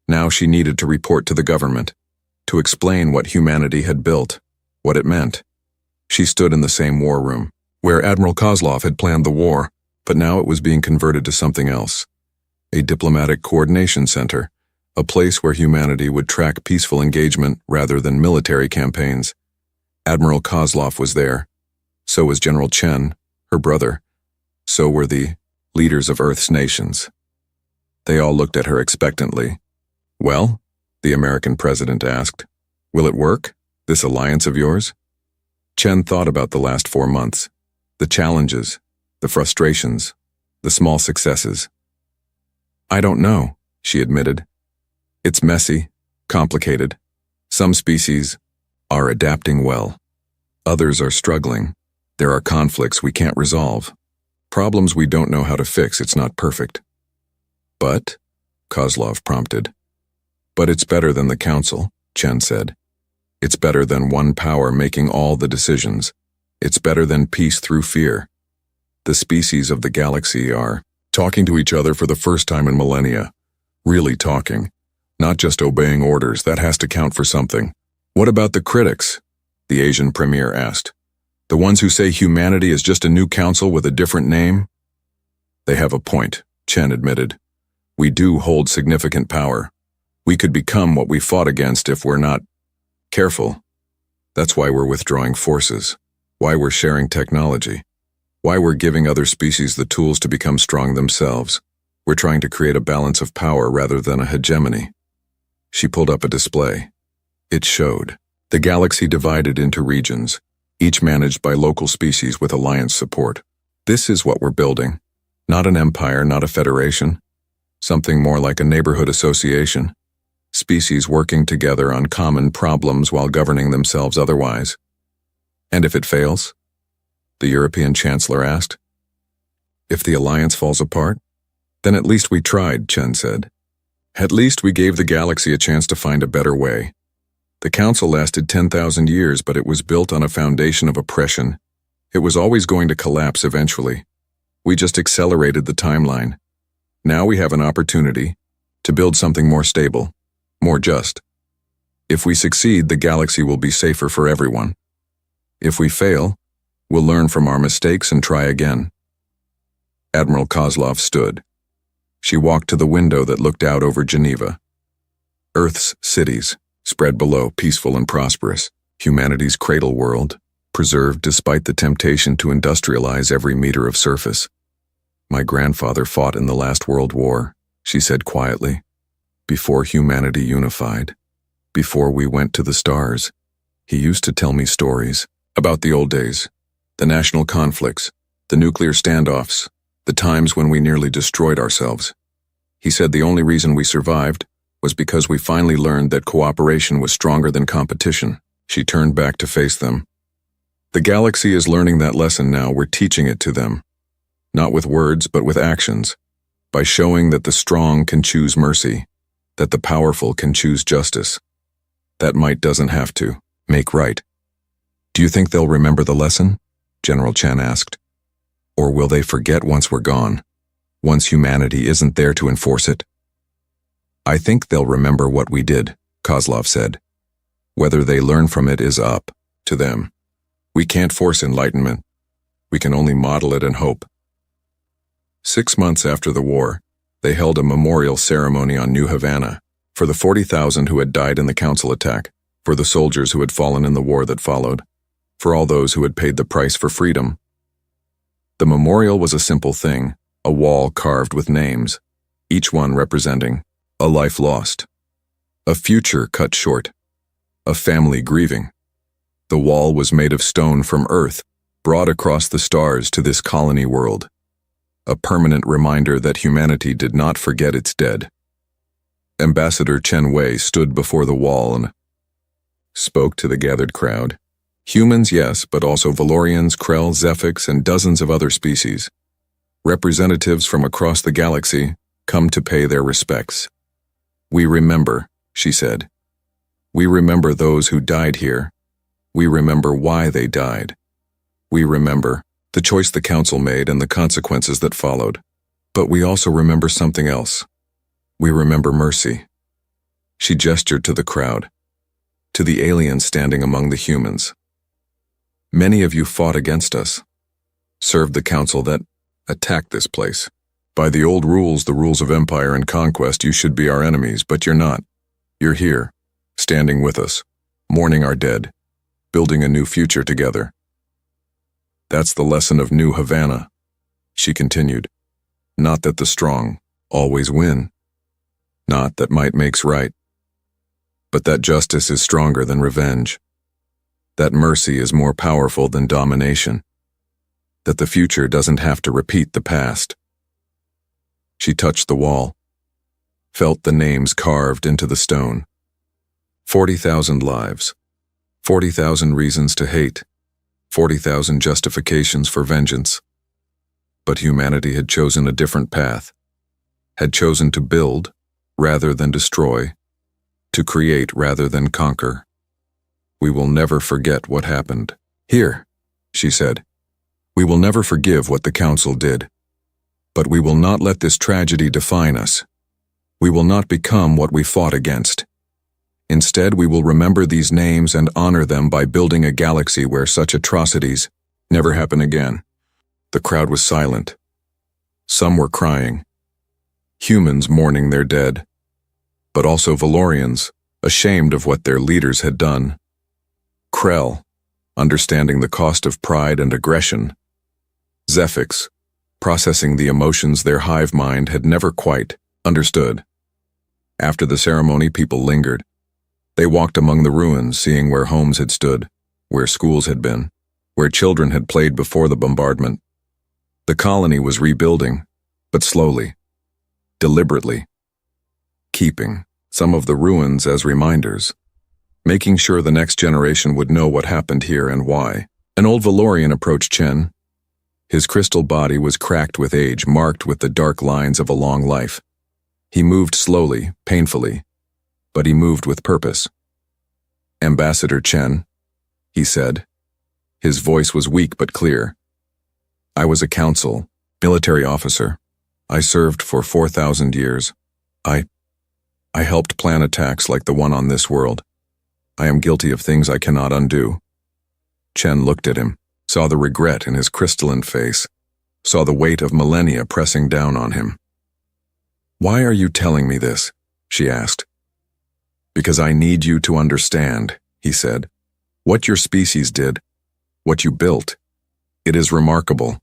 Now she needed to report to the government, to explain what humanity had built, what it meant. She stood in the same war room, where Admiral Kozlov had planned the war, but now it was being converted to something else. A diplomatic coordination center, a place where humanity would track peaceful engagement rather than military campaigns. Admiral Kozlov was there. So was General Chen, her brother. So were the leaders of Earth's nations. They all looked at her expectantly. Well, the American president asked, will it work, this alliance of yours? Chen thought about the last 4 months, the challenges, the frustrations, the small successes. I don't know, she admitted. It's messy, complicated. Some species are adapting well. Others are struggling. There are conflicts we can't resolve. Problems we don't know how to fix. It's not perfect. But, Kozlov prompted. But it's better than the Council, Chen said. It's better than one power making all the decisions. It's better than peace through fear. The species of the galaxy are talking to each other for the first time in millennia. Really talking. Not just obeying orders. That has to count for something. What about the critics? The Asian premier asked. The ones who say humanity is just a new council with a different name? They have a point, Chen admitted. We do hold significant power. We could become what we fought against if we're not careful. That's why we're withdrawing forces, why we're sharing technology, why we're giving other species the tools to become strong themselves. We're trying to create a balance of power rather than a hegemony. She pulled up a display. It showed the galaxy divided into regions, each managed by local species with alliance support. This is what we're building. Not an empire, not a federation. Something more like a neighborhood association. Species working together on common problems while governing themselves otherwise. And if it fails? The European Chancellor asked. If the alliance falls apart? Then at least we tried, Chen said. At least we gave the galaxy a chance to find a better way. The Council lasted 10,000 years, but it was built on a foundation of oppression. It was always going to collapse eventually. We just accelerated the timeline. Now we have an opportunity to build something more stable, more just. If we succeed, the galaxy will be safer for everyone. If we fail, we'll learn from our mistakes and try again. Admiral Kozlov stood. She walked to the window that looked out over Geneva. Earth's cities, spread below, peaceful and prosperous. Humanity's cradle world, preserved despite the temptation to industrialize every meter of surface. My grandfather fought in the last World War, she said quietly. Before humanity unified, before we went to the stars, he used to tell me stories about the old days, the national conflicts, the nuclear standoffs, the times when we nearly destroyed ourselves. He said the only reason we survived was because we finally learned that cooperation was stronger than competition. She turned back to face them. The galaxy is learning that lesson now. We're teaching it to them. Not with words, but with actions. By showing that the strong can choose mercy, that the powerful can choose justice. That might doesn't have to make right. Do you think they'll remember the lesson? General Chen asked. Or will they forget once we're gone? Once humanity isn't there to enforce it? I think they'll remember what we did, Kozlov said. Whether they learn from it is up to them. We can't force enlightenment. We can only model it and hope. 6 months after the war, they held a memorial ceremony on New Havana for the 40,000 who had died in the Council attack, for the soldiers who had fallen in the war that followed, for all those who had paid the price for freedom. The memorial was a simple thing, a wall carved with names, each one representing a life lost, a future cut short, a family grieving. The wall was made of stone from Earth, brought across the stars to this colony world, a permanent reminder that humanity did not forget its dead. Ambassador Chen Wei stood before the wall and spoke to the gathered crowd. Humans, yes, but also Valorians, Krell, Zephyx, and dozens of other species. Representatives from across the galaxy come to pay their respects. We remember, she said. We remember those who died here. We remember why they died. We remember the choice the Council made and the consequences that followed. But we also remember something else. We remember mercy. She gestured to the crowd, to the aliens standing among the humans. Many of you fought against us, served the Council that attacked this place. By the old rules, the rules of empire and conquest, you should be our enemies, but you're not. You're here, standing with us, mourning our dead, building a new future together. That's the lesson of New Havana, she continued. Not that the strong always win. Not that might makes right. But that justice is stronger than revenge. That mercy is more powerful than domination. That the future doesn't have to repeat the past. She touched the wall, felt the names carved into the stone. 40,000 lives, 40,000 reasons to hate, 40,000 justifications for vengeance. But humanity had chosen a different path, had chosen to build rather than destroy, to create rather than conquer. We will never forget what happened. Here, she said, we will never forgive what the council did. But we will not let this tragedy define us. We will not become what we fought against. Instead, we will remember these names and honor them by building a galaxy where such atrocities never happen again. The crowd was silent. Some were crying. Humans mourning their dead, but also Valorians, ashamed of what their leaders had done. Krell, understanding the cost of pride and aggression. Zephyx, processing the emotions their hive mind had never quite understood. After the ceremony, people lingered. They walked among the ruins, seeing where homes had stood, where schools had been, where children had played before the bombardment. The colony was rebuilding, but slowly, deliberately, keeping some of the ruins as reminders, making sure the next generation would know what happened here and why. An old Valorian approached Chen. His crystal body was cracked with age, marked with the dark lines of a long life. He moved slowly, painfully, but he moved with purpose. "Ambassador Chen," he said. His voice was weak but clear. "I was a council, military officer. I served for 4,000 years. I helped plan attacks like the one on this world. I am guilty of things I cannot undo." Chen looked at him, saw the regret in his crystalline face, saw the weight of millennia pressing down on him. "Why are you telling me this?" she asked. "Because I need you to understand," he said. "What your species did, what you built, it is remarkable.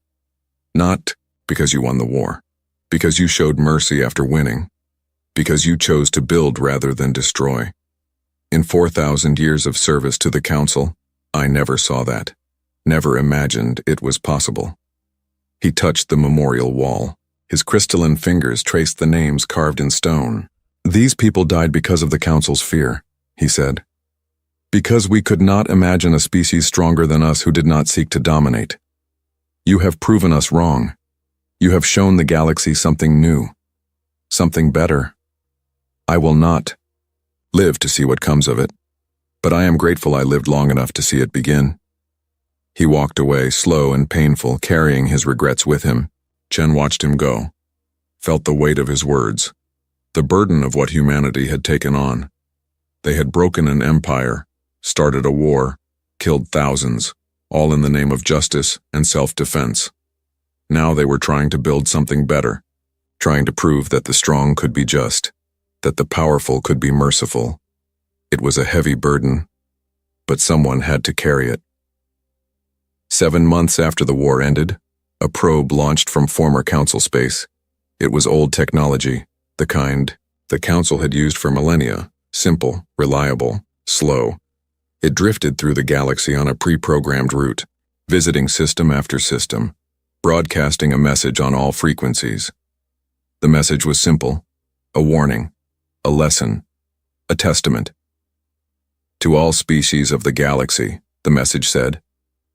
Not because you won the war, because you showed mercy after winning, because you chose to build rather than destroy. In 4,000 years of service to the Council, I never saw that, never imagined it was possible." He touched the memorial wall. His crystalline fingers traced the names carved in stone. "These people died because of the Council's fear," he said. "Because we could not imagine a species stronger than us who did not seek to dominate. You have proven us wrong. You have shown the galaxy something new, something better. I will not live to see what comes of it, but I am grateful I lived long enough to see it begin." He walked away, slow and painful, carrying his regrets with him. Chen watched him go, felt the weight of his words, the burden of what humanity had taken on. They had broken an empire, started a war, killed thousands, all in the name of justice and self-defense. Now they were trying to build something better, trying to prove that the strong could be just, that the powerful could be merciful. It was a heavy burden, but someone had to carry it. 7 months after the war ended, a probe launched from former Council space. It was old technology, the kind the Council had used for millennia, simple, reliable, slow. It drifted through the galaxy on a pre-programmed route, visiting system after system, broadcasting a message on all frequencies. The message was simple, a warning, a lesson, a testament. To all species of the galaxy, the message said,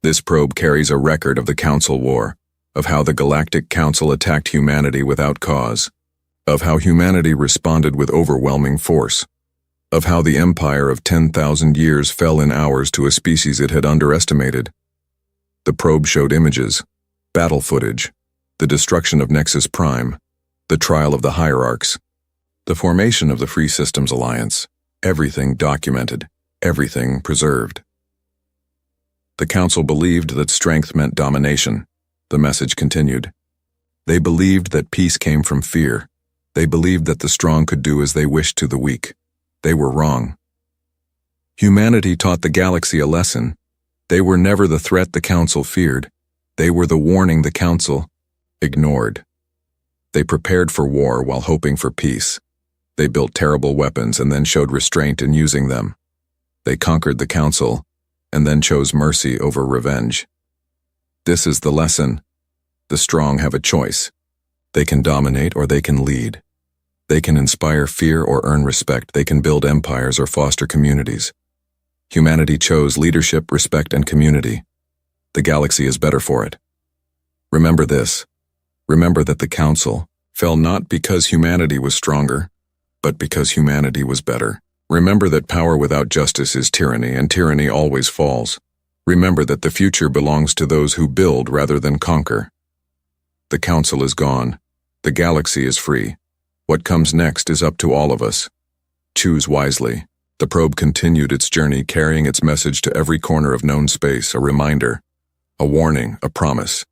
this probe carries a record of the Council War, of how the Galactic Council attacked humanity without cause, of how humanity responded with overwhelming force, of how the empire of 10,000 years fell in hours to a species it had underestimated. The probe showed images, battle footage, the destruction of Nexus Prime, the trial of the hierarchs, the formation of the Free Systems Alliance, everything documented, everything preserved. The Council believed that strength meant domination. The message continued. They believed that peace came from fear. They believed that the strong could do as they wished to the weak. They were wrong. Humanity taught the galaxy a lesson. They were never the threat the Council feared. They were the warning the Council ignored. They prepared for war while hoping for peace. They built terrible weapons and then showed restraint in using them. They conquered the Council and then chose mercy over revenge. This is the lesson. The strong have a choice. They can dominate or they can lead. They can inspire fear or earn respect. They can build empires or foster communities. Humanity chose leadership, respect, and community. The galaxy is better for it. Remember this. Remember that the Council fell not because humanity was stronger, but because humanity was better. Remember that power without justice is tyranny, and tyranny always falls. Remember that the future belongs to those who build rather than conquer. The Council is gone. The galaxy is free. What comes next is up to all of us. Choose wisely. The probe continued its journey, carrying its message to every corner of known space, a reminder, a warning, a promise.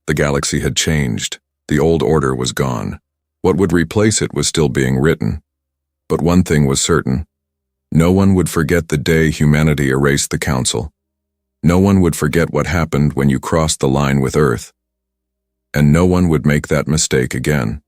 The galaxy had changed. The old order was gone. What would replace it was still being written. But one thing was certain. No one would forget the day humanity erased the Council. No one would forget what happened when you crossed the line with Earth. And no one would make that mistake again.